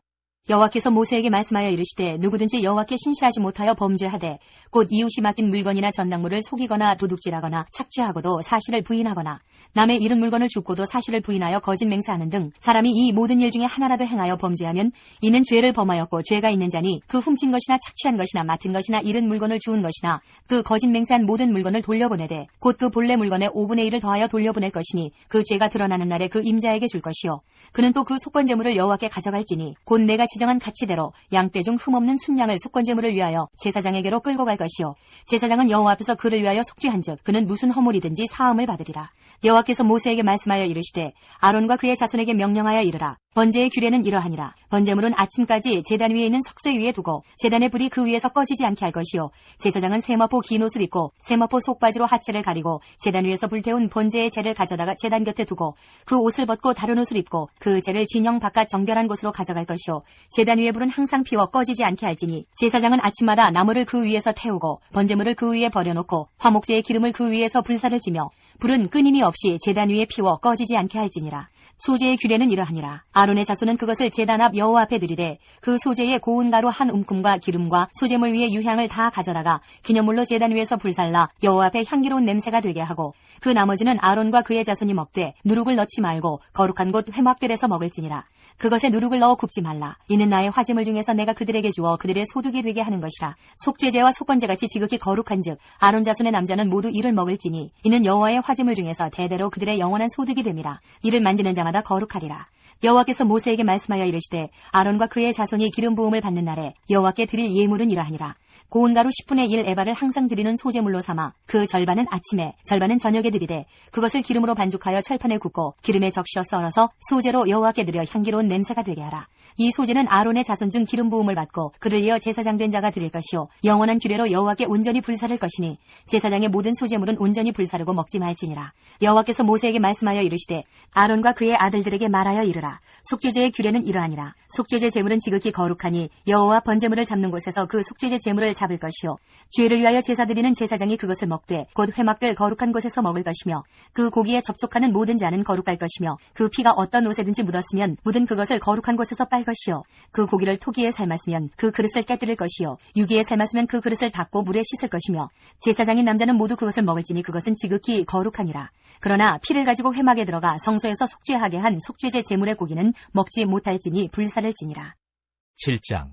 여호와께서 모세에게 말씀하여 이르시되 누구든지 여호와께 신실하지 못하여 범죄하되 곧 이웃이 맡긴 물건이나 전당물을 속이거나 도둑질하거나 착취하고도 사실을 부인하거나 남의 잃은 물건을 줍고도 사실을 부인하여 거짓 맹세하는 등 사람이 이 모든 일 중에 하나라도 행하여 범죄하면 이는 죄를 범하였고 죄가 있는 자니 그 훔친 것이나 착취한 것이나 맡은 것이나 잃은 물건을 주운 것이나 그 거짓 맹세한 모든 물건을 돌려보내되 곧 그 본래 물건의 5분의 1을 더하여 돌려보낼 것이니 그 죄가 드러나는 날에 그 임자에게 줄 것이요 그는 또 그 속건제물을 여호와께 가져갈지니 곧 내가 지정한 가치대로 양떼 중 흠없는 순양을 속건제물을 위하여 제사장에게로 끌고 갈 것이요 제사장은 여호와 앞에서 그를 위하여 속죄한즉 그는 무슨 허물이든지 사함을 받으리라. 여호와께서 모세에게 말씀하여 이르시되 아론과 그의 자손에게 명령하여 이르라. 번제의 규례는 이러하니라. 번제물은 아침까지 제단 위에 있는 석쇠 위에 두고 제단의 불이 그 위에서 꺼지지 않게 할 것이요 제사장은 세마포 긴 옷을 입고 세마포 속바지로 하체를 가리고 제단 위에서 불태운 번제의 재를 가져다가 제단 곁에 두고 그 옷을 벗고 다른 옷을 입고 그 재를 진영 바깥 정결한 곳으로 가져갈 것이요 제단 위에 불은 항상 피워 꺼지지 않게 할지니 제사장은 아침마다 나무를 그 위에서 태우고 번제물을 그 위에 버려놓고 화목제의 기름을 그 위에서 불사를 지며 불은 끊임이 없이 제단 위에 피워 꺼지지 않게 할지니라. 소재의 규례는 이러하니라. 아론의 자손은 그것을 제단 앞 여호와 앞에 드리되 그 소재의 고운 가루 한 움큼과 기름과 소재물 위에 유향을 다 가져다가 기념물로 제단 위에서 불살라 여호와 앞에 향기로운 냄새가 되게 하고 그 나머지는 아론과 그의 자손이 먹되 누룩을 넣지 말고 거룩한 곳 회막들에서 먹을지니라. 그것에 누룩을 넣어 굽지 말라. 이는 나의 화제물 중에서 내가 그들에게 주어 그들의 소득이 되게 하는 것이라. 속죄제와 속건제같이 지극히 거룩한즉 아론 자손의 남자는 모두 이를 먹을지니 이는 여호와의 화제물 중에서 대대로 그들의 영원한 소득이 됨이라. 이를 만지는 자마다 거룩하리라. 여호와께서 모세에게 말씀하여 이르시되 아론과 그의 자손이 기름 부음을 받는 날에 여호와께 드릴 예물은 이러하니라. 고운 가루 10분의 1 에바를 항상 드리는 소재물로 삼아 그 절반은 아침에 절반은 저녁에 드리되 그것을 기름으로 반죽하여 철판에 굽고 기름에 적셔 썰어서 소재로 여호와께 드려 향기로운 냄새가 되게 하라. 이 소재는 아론의 자손 중 기름 부음을 받고 그를 이어 제사장 된 자가 드릴 것이요 영원한 규례로 여호와께 온전히 불사를 것이니 제사장의 모든 소재물은 온전히 불사르고 먹지 말지니라. 여호와께서 모세에게 말씀하여 이르시되 아론과 그의 아들들에게 말하여 이르라. 속죄제의 규례는 이러하니라. 속죄제 제물은 지극히 거룩하니 여호와 번제물을 잡는 곳에서 그 속죄제 제물을 잡을 것이요 죄를 위하여 제사 드리는 제사장이 그것을 먹되 곧 회막들 거룩한 곳에서 먹을 것이며 그 고기에 접촉하는 모든 자는 거룩할 것이며 그 피가 어떤 옷에든지 묻었으면 묻은 그것을 거룩한 곳에서 빨 것이요 그 고기를 토기에 삶았으면 그 그릇을 깨뜨릴 것이요 유기에 삶았으면 그 그릇을 닦고 물에 씻을 것이며 제사장인 남자는 모두 그것을 먹을지니 그것은 지극히 거룩하니라. 그러나 피를 가지고 회막에 들어가 성소에서 속죄하게 한 속죄제 제물의 고기는 먹지 못할지니 불사를지니라. 7장.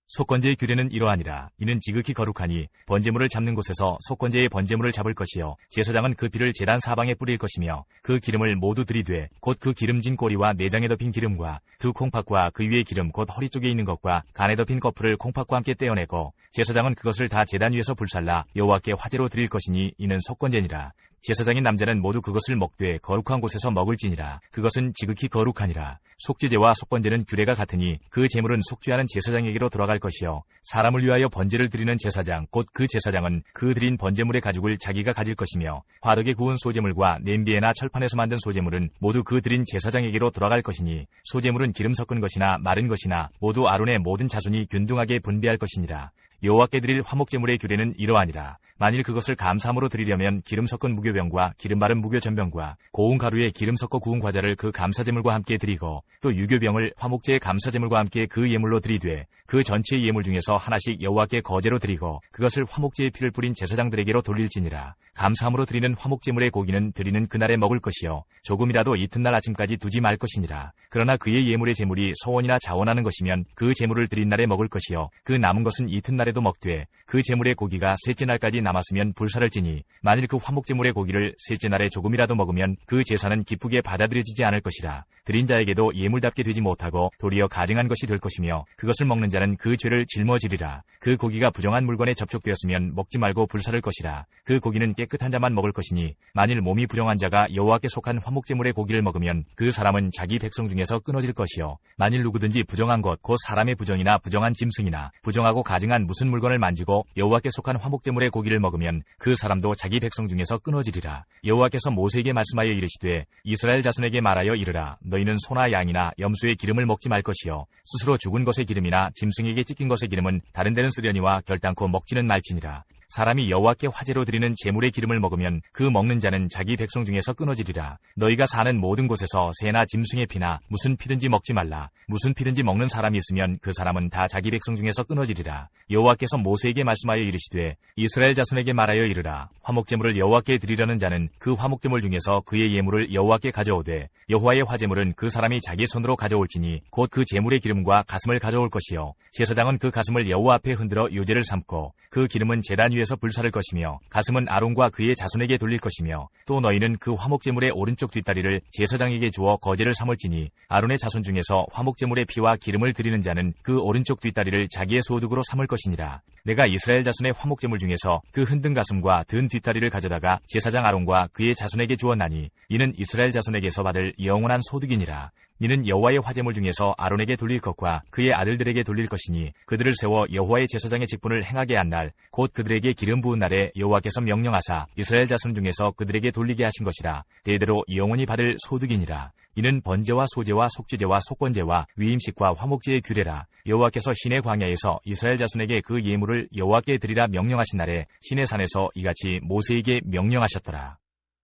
속건제의 규례는 이러하니라. 이는 지극히 거룩하니 번제물을 잡는 곳에서 속건제의 번제물을 잡을 것이요 제사장은 그 피를 제단 사방에 뿌릴 것이며 그 기름을 모두 들이되 곧 그 기름진 꼬리와 내장에 덮인 기름과 두 콩팥과 그 위에 기름 곧 허리 쪽에 있는 것과 간에 덮인 거풀을 콩팥과 함께 떼어내고 제사장은 그것을 다 제단 위에서 불살라 여호와께 화제로 드릴 것이니 이는 속건제니라. 제사장인 남자는 모두 그것을 먹되 거룩한 곳에서 먹을지니라. 그것은 지극히 거룩하니라. 속죄제와 속건제는 규례가 같으니 그 제물은 속죄하는 제사장에게로 돌아갈 것이요 사람을 위하여 번제를 드리는 제사장 곧 그 제사장은 그 드린 번제물의 가죽을 자기가 가질 것이며 화덕에 구운 소제물과 냄비에나 철판에서 만든 소제물은 모두 그 드린 제사장에게로 돌아갈 것이니 소제물은 기름 섞은 것이나 마른 것이나 모두 아론의 모든 자손이 균등하게 분배할 것이니라. 여호와께 드릴 화목제물의 규례는 이러하니라. 만일 그것을 감사함으로 드리려면 기름 섞은 무교병과 기름 바른 무교전병과 고운 가루에 기름 섞어 구운 과자를 그 감사제물과 함께 드리고 또 유교병을 화목제의 감사제물과 함께 그 예물로 드리되 그 전체의 예물 중에서 하나씩 여호와께 거제로 드리고 그것을 화목제의 피를 뿌린 제사장들에게로 돌릴지니라. 감사함으로 드리는 화목제물의 고기는 드리는 그날에 먹을 것이요 조금이라도 이튿날 아침까지 두지 말 것이니라. 그러나 그의 예물의 제물이 서원이나 자원하는 것이면 그 제물을 드린 날에 먹을 것이요 그 남은 것은 이튿날에도 먹되 그 제물의 고기가 셋째 날까지 남았으면 불사를지니 만일 그 화목제물의 고기를 셋째 날에 조금이라도 먹으면 그 제사는 기쁘게 받아들여지지 않을 것이라. 드린 자에게도 예물답게 되지 못하고 도리어 가증한 것이 될 것이며 그것을 먹는 자는 그 죄를 짊어지리라. 그 고기가 부정한 물건에 접촉되었으면 먹지 말고 불사를 것이라. 그 고기는 깨끗한 자만 먹을 것이니 만일 몸이 부정한 자가 여호와께 속한 화목제물의 고기를 먹으면 그 사람은 자기 백성 중에서 끊어질 것이요 만일 누구든지 부정한 것 곧 사람의 부정이나 부정한 짐승이나 부정하고 가증한 무슨 물건을 만지고 여호와께 속한 화목제물의 고기를 먹으면 그 사람도 자기 백성 중에서 끊어지리라. 여호와께서 모세에게 말씀하여 이르시되 이스라엘 자손에게 말하여 이르라. 너희는 소나 양이나 염소의 기름을 먹지 말 것이요 스스로 죽은 것의 기름이나 짐승에게 찢긴 것의 기름은 다른 데는 쓰려니와 결단코 먹지는 말지니라. 사람이 여호와께 화제로 드리는 제물의 기름을 먹으면 그 먹는 자는 자기 백성 중에서 끊어지리라. 너희가 사는 모든 곳에서 새나 짐승의 피나 무슨 피든지 먹지 말라. 무슨 피든지 먹는 사람이 있으면 그 사람은 다 자기 백성 중에서 끊어지리라. 여호와께서 모세에게 말씀하여 이르시되 이스라엘 자손에게 말하여 이르라. 화목제물을 여호와께 드리려는 자는 그 화목제물 중에서 그의 예물을 여호와께 가져오되 여호와의 화제물은 그 사람이 자기 손으로 가져올지니 곧 그 제물의 기름과 가슴을 가져올 것이요 제사장은 그 가슴을 여호와 앞에 흔들어 요제를 삼고 그 기름은 제단 위에서 불사를 것이며 가슴은 아론과 그의 자손에게 돌릴 것이며 또 너희는 그 화목제물의 오른쪽 뒷다리를 제사장에게 주어 거제를 삼을지니 아론의 자손 중에서 화목제물의 피와 기름을 드리는 자는 그 오른쪽 뒷다리를 자기의 소득으로 삼을 것이니라. 내가 이스라엘 자손의 화목제물 중에서 그 흔든 가슴과 든 뒷다리를 가져다가 제사장 아론과 그의 자손에게 주었나니 이는 이스라엘 자손에게서 받을 영원한 소득이니라. 이는 여호와의 화제물 중에서 아론에게 돌릴 것과 그의 아들들에게 돌릴 것이니 그들을 세워 여호와의 제사장의 직분을 행하게 한 날 곧 그들에게 기름 부은 날에 여호와께서 명령하사 이스라엘 자손 중에서 그들에게 돌리게 하신 것이라. 대대로 영원히 받을 소득이니라. 이는 번제와 소제와 속죄제와 속건제와 위임식과 화목제의 규례라. 여호와께서 시내 광야에서 이스라엘 자손에게 그 예물을 여호와께 드리라 명령하신 날에 시내 산에서 이같이 모세에게 명령하셨더라.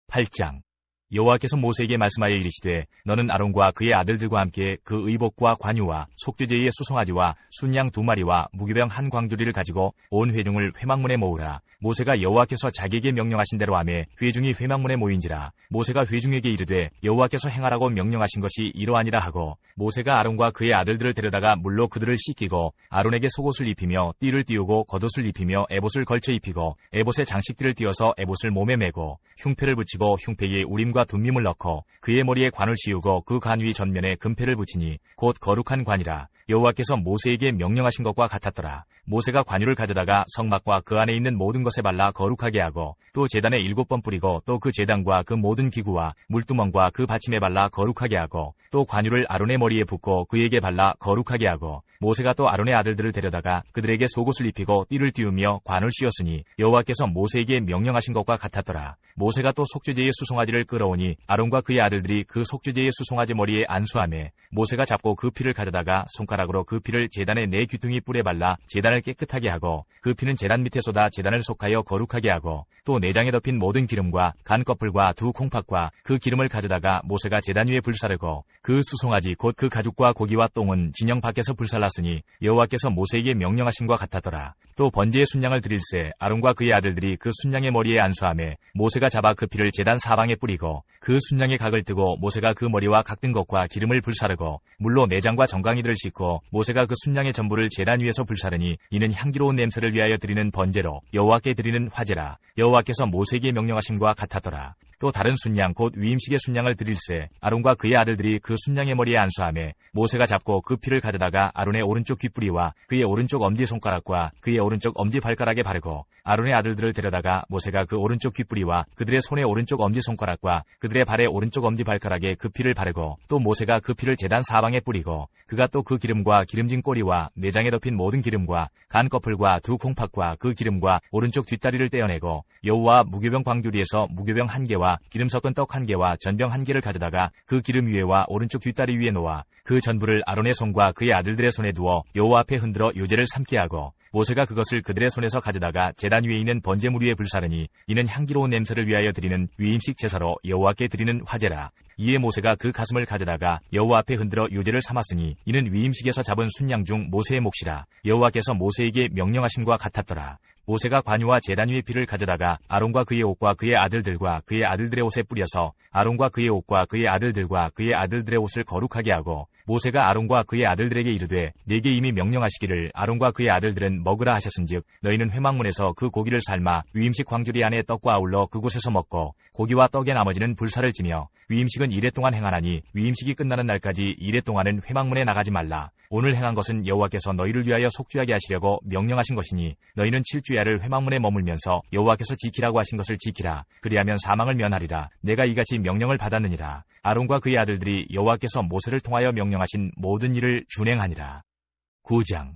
8장. 여호와께서 모세에게 말씀하여 이르시되 너는 아론과 그의 아들들과 함께 그 의복과 관유와 속죄제의 수송아지와 순양 2마리와 무교병 한 광주리를 가지고 온 회중을 회막문에 모으라. 모세가 여호와께서 자기에게 명령하신 대로 하매 회중이 회막문에 모인지라. 모세가 회중에게 이르되 여호와께서 행하라고 명령하신 것이 이러하니라 하고 모세가 아론과 그의 아들들을 데려다가 물로 그들을 씻기고 아론에게 속옷을 입히며 띠를 띄우고 겉옷을 입히며 에봇을 걸쳐 입히고 에봇에 장식띠를 띄어서 에봇을 몸에 메고 흉패를 붙이고 흉패에 우림과 둠밈을 넣고 그의 머리에 관을 씌우고 그 관 위 전면에 금패를 붙이니 곧 거룩한 관이라. 여호와께서 모세에게 명령하신 것과 같았더라. 모세가 관유를 가져다가 성막과 그 안에 있는 모든 것에 발라 거룩하게 하고 또 제단에 7번 뿌리고 또 그 제단과 그 모든 기구와 물두멍과 그 받침에 발라 거룩하게 하고 또 관유를 아론의 머리에 붓고 그에게 발라 거룩하게 하고 모세가 또 아론의 아들들을 데려다가 그들에게 속옷을 입히고 띠를 띄우며 관을 씌웠으니 여호와께서 모세에게 명령하신 것과 같았더라. 모세가 또 속죄제의 수송아지를 끌어오니 아론과 그의 아들들이 그 속죄제의 수송아지 머리에 안수하매 모세가 잡고 그 피를 가져다가 손가락으로 그 피를 제단의 4귀퉁이 뿔에 발라 제단을 깨끗하게 하고 그 피는 제단 밑에 쏟아 제단을 속하여 거룩하게 하고 또 내장에 덮인 모든 기름과 간 거풀과 2 콩팥과 그 기름을 가져다가 모세가 제단 위에 불사르고 그 수송아지 곧 그 가죽과 고기와 똥은 진영 밖에서 불살랐으니 여호와께서 모세에게 명령하신 것 같았더라. 또 번제의 순양을 드릴새 아론과 그의 아들들이 그 순양의 머리에 안수하매 모세가 잡아 그 피를 제단 사방에 뿌리고 그 순양의 각을 뜨고 모세가 그 머리와 각든 것과 기름을 불사르고 물로 내장과 정강이들을 씻고 모세가 그 순양의 전부를 제단 위에서 불사르니 이는 향기로운 냄새를 위하여 드리는 번제로 여호와께 드리는 화제라. 여호와께서 모세에게 명령하심과 같았더라. 또 다른 순양 곧 위임식의 순양을 드릴새 아론과 그의 아들들이 그 순양의 머리에 안수하매 모세가 잡고 그 피를 가져다가 아론의 오른쪽 귓뿌리와 그의 오른쪽 엄지손가락과 그의 오른쪽 엄지발가락에 바르고 아론의 아들들을 데려다가 모세가 그 오른쪽 귓뿌리와 그들의 손의 오른쪽 엄지손가락과 그들의 발의 오른쪽 엄지발가락에 그 피를 바르고 또 모세가 그 피를 제단 사방에 뿌리고 그가 또 그 기름과 기름진 꼬리와 내장에 덮인 모든 기름과 간 거풀과 2 콩팥과 그 기름과 오른쪽 뒷다리를 떼어내고 여호와 무교병 광주리에서 무교병 1개와 기름 섞은 떡 1개와 전병 1개를 가져다가 그 기름 위에와 오른쪽 뒷다리 위에 놓아 그 전부를 아론의 손과 그의 아들들의 손에 두어 여호와 앞에 흔들어 요제를 삼게 하고 모세가 그것을 그들의 손에서 가져다가 제단 위에 있는 번제물 위에 불사르니 이는 향기로운 냄새를 위하여 드리는 위임식 제사로 여호와께 드리는 화제라. 이에 모세가 그 가슴을 가져다가 여호와 앞에 흔들어 요제를 삼았으니 이는 위임식에서 잡은 순양 중 모세의 몫이라. 여호와께서 모세에게 명령하심과 같았더라. 모세가 관유와 제단 위의 피를 가져다가 아론과 그의 옷과 그의 아들들과 그의 아들들의 옷에 뿌려서 아론과 그의 옷과 그의 아들들과 그의 아들들의 옷을 거룩하게 하고 모세가 아론과 그의 아들들에게 이르되 내게 이미 명령하시기를 아론과 그의 아들들은 먹으라 하셨은즉 너희는 회막문에서 그 고기를 삶아 위임식 광주리 안에 떡과 아울러 그곳에서 먹고 고기와 떡의 나머지는 불사를 지며 위임식은 이레 동안 행하나니 위임식이 끝나는 날까지 이레 동안은 회막문에 나가지 말라. 오늘 행한 것은 여호와께서 너희를 위하여 속죄하게 하시려고 명령하신 것이니 너희는 7주야를 회막문에 머물면서 여호와께서 지키라고 하신 것을 지키라. 그리하면 사망을 면하리라. 내가 이같이 명령을 받았느니라. 아론과 그의 아들들이 여호와께서 모세를 통하여 명령하신 모든 일을 준행하니라. 9장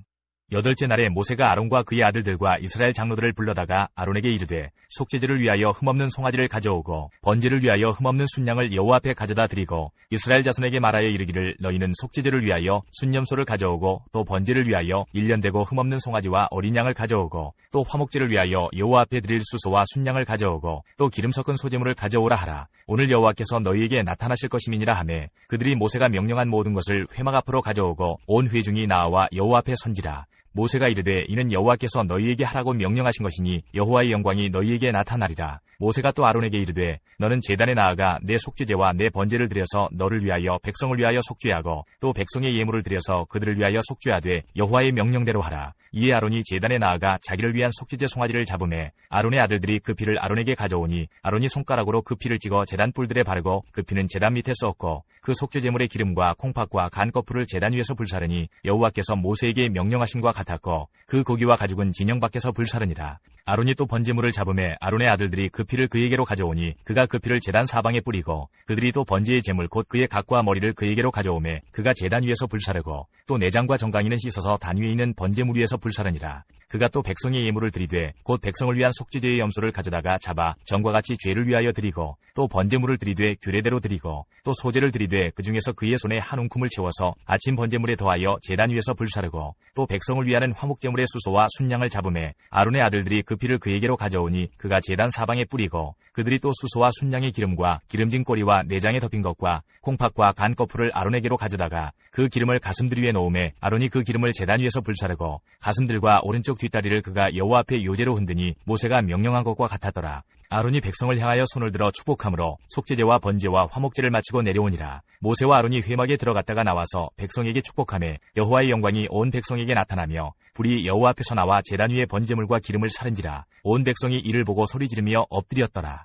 8째 날에 모세가 아론과 그의 아들들과 이스라엘 장로들을 불러다가 아론에게 이르되 속죄제를 위하여 흠없는 송아지를 가져오고 번제를 위하여 흠없는 순양을 여호와 앞에 가져다 드리고 이스라엘 자손에게 말하여 이르기를 너희는 속죄제를 위하여 순념소를 가져오고 또 번제를 위하여 1년 되고 흠없는 송아지와 어린 양을 가져오고 또 화목제를 위하여 여호와 앞에 드릴 수소와 순양을 가져오고 또 기름 섞은 소제물을 가져오라 하라. 오늘 여호와께서 너희에게 나타나실 것임이니라 하매 그들이 모세가 명령한 모든 것을 회막 앞으로 가져오고 온 회중이 나와 여호와 앞에 선지라. 모세가 이르되 이는 여호와께서 너희에게 하라고 명령하신 것이니 여호와의 영광이 너희에게 나타나리라. 모세가 또 아론에게 이르되 너는 제단에 나아가 내 속죄제와 내 번제를 드려서 너를 위하여 백성을 위하여 속죄하고 또 백성의 예물을 드려서 그들을 위하여 속죄하되 여호와의 명령대로 하라. 이에 아론이 제단에 나아가 자기를 위한 속죄제 송아지를 잡음에 아론의 아들들이 그 피를 아론에게 가져오니 아론이 손가락으로 그 피를 찍어 제단 뿔들에 바르고 그 피는 제단 밑에 썩고 그 속죄제물의 기름과 콩팥과 간 거풀을 제단 위에서 불사르니 여호와께서 모세에게 명령하심과 같았고 그 고기와 가죽은 진영 밖에서 불사르니라. 아론이 또 번제물을 잡음에 아론의 아들들이 그 피를 그에게로 가져오니 그가 그 피를 제단 사방에 뿌리고 그들이 또 번제의 제물 곧 그의 각과 머리를 그에게로 가져오매 그가 제단 위에서 불사르고 또 내장과 정강이는 씻어서 단 위에 있는 번제물 위에서 불사르니라. 그가 또 백성의 예물을 드리되 곧 백성을 위한 속죄제의 염소를 가져다가 잡아 전과 같이 죄를 위하여 드리고 또 번제물을 드리되 규례대로 드리고 또 소제를 드리되 그 중에서 그의 손에 한 움큼을 채워서 아침 번제물에 더하여 제단 위에서 불사르고 또 백성을 위하는 화목제물의 수소와 순양을 잡음에 아론의 아들들이 그 두피를 그에게로 가져오니 그가 제단 사방에 뿌리고 그들이 또 수소와 순양의 기름과 기름진 꼬리와 내장에 덮인 것과 콩팥과 간 거풀을 아론에게로 가져다가 그 기름을 가슴들 위에 놓음에 아론이 그 기름을 제단 위에서 불사르고 가슴들과 오른쪽 뒷다리를 그가 여호와 앞에 요제로 흔드니 모세가 명령한 것과 같았더라. 아론이 백성을 향하여 손을 들어 축복함으로 속죄제와 번제와 화목제를 마치고 내려오니라. 모세와 아론이 회막에 들어갔다가 나와서 백성에게 축복하매 여호와의 영광이 온 백성에게 나타나며 불이 여호와 앞에서 나와 제단 위에 번제물과 기름을 사른지라. 온 백성이 이를 보고 소리 지르며 엎드렸더라.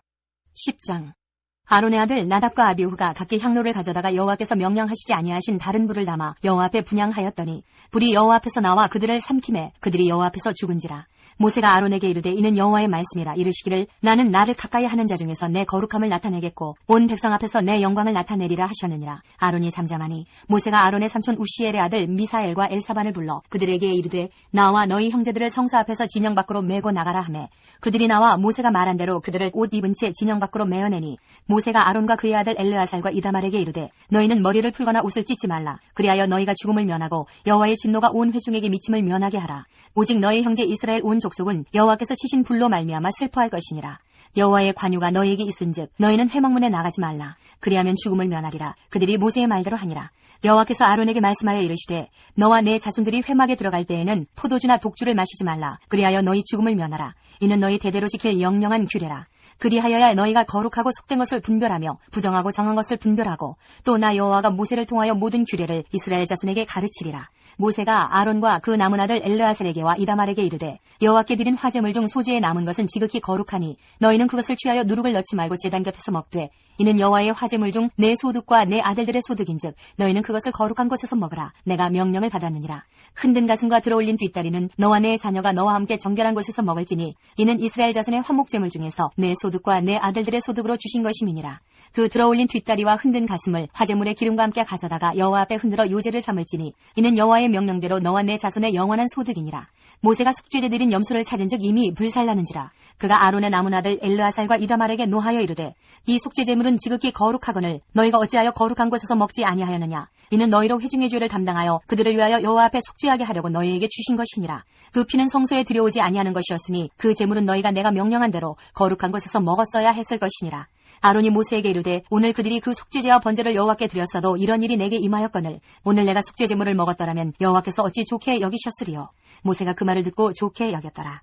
10장. 아론의 아들 나답과 아비후가 각기 향로를 가져다가 여호와께서 명령하시지 아니하신 다른 불을 담아 여호와 앞에 분향하였더니 불이 여호와 앞에서 나와 그들을 삼키매 그들이 여호와 앞에서 죽은지라. 모세가 아론에게 이르되 이는 여호와의 말씀이라. 이르시기를 나는 나를 가까이 하는 자 중에서 내 거룩함을 나타내겠고 온 백성 앞에서 내 영광을 나타내리라 하셨느니라. 아론이 잠잠하니 모세가 아론의 삼촌 우시엘의 아들 미사엘과 엘사반을 불러 그들에게 이르되 나와 너희 형제들을 성소 앞에서 진영 밖으로 메고 나가라 하매 그들이 나와 모세가 말한 대로 그들을 옷 입은 채 진영 밖으로 메어내니 모세가 아론과 그의 아들 엘르아살과 이다말에게 이르되 너희는 머리를 풀거나 옷을 찢지 말라. 그리하여 너희가 죽음을 면하고 여호와의 진노가 온 회중에게 미침을 면하게 하라. 오직 너희 형제 이스라엘 온 족속은 여호와께서 치신 불로 말미암아 슬퍼할 것이니라. 여호와의 관유가 너희에게 있은즉 너희는 회막문에 나가지 말라. 그리하면 죽음을 면하리라. 그들이 모세의 말대로 하니라. 여호와께서 아론에게 말씀하여 이르시되 너와 내 자손들이 회막에 들어갈 때에는 포도주나 독주를 마시지 말라. 그리하여 너희 죽음을 면하라. 이는 너희 대대로 지킬 영영한 규례라. 그리하여야 너희가 거룩하고 속된 것을 분별하며 부정하고 정한 것을 분별하고 또 나 여호와가 모세를 통하여 모든 규례를 이스라엘 자손에게 가르치리라. 모세가 아론과 그 남은 아들 엘르아살에게와 이다말에게 이르되 여호와께 드린 화제물 중 소재에 남은 것은 지극히 거룩하니 너희는 그것을 취하여 누룩을 넣지 말고 제단 곁에서 먹되 이는 여호와의 화제물 중 내 소득과 내 아들들의 소득인즉 너희는 그것을 거룩한 곳에서 먹으라. 내가 명령을 받았느니라. 흔든 가슴과 들어올린 뒷다리는 너와 내 자녀가 너와 함께 정결한 곳에서 먹을지니 이는 이스라엘 자손의 화목제물 중에서 내 소득과 내 아들들의 소득으로 주신 것임이니라. 그 들어올린 뒷다리와 흔든 가슴을 화제물의 기름과 함께 가져다가 여호와 앞에 흔들어 요제를 삼을지니 이는 여호와의 명령대로 너와 내 자손의 영원한 소득이니라. 모세가 속죄제 드린 염소를 찾은즉 이미 불살라는지라. 그가 아론의 남은 아들 엘르아살과 이다말에게 노하여 이르되 이 속죄제물은 지극히 거룩하거늘 너희가 어찌하여 거룩한 곳에서 먹지 아니하였느냐. 이는 너희로 회중의 죄를 담당하여 그들을 위하여 여호와 앞에 속죄하게 하려고 너희에게 주신 것이니라. 그 피는 성소에 들여오지 아니하는 것이었으니 그 제물은 너희가 내가 명령한 대로 거룩한 곳에서 먹었어야 했을 것이니라. 아론이 모세에게 이르되 오늘 그들이 그 속죄제와 번제를 여호와께 드렸어도 이런 일이 내게 임하였거늘 오늘 내가 속죄제물을 먹었더라면 여호와께서 어찌 좋게 여기셨으리요. 모세가 그 말을 듣고 좋게 여겼더라.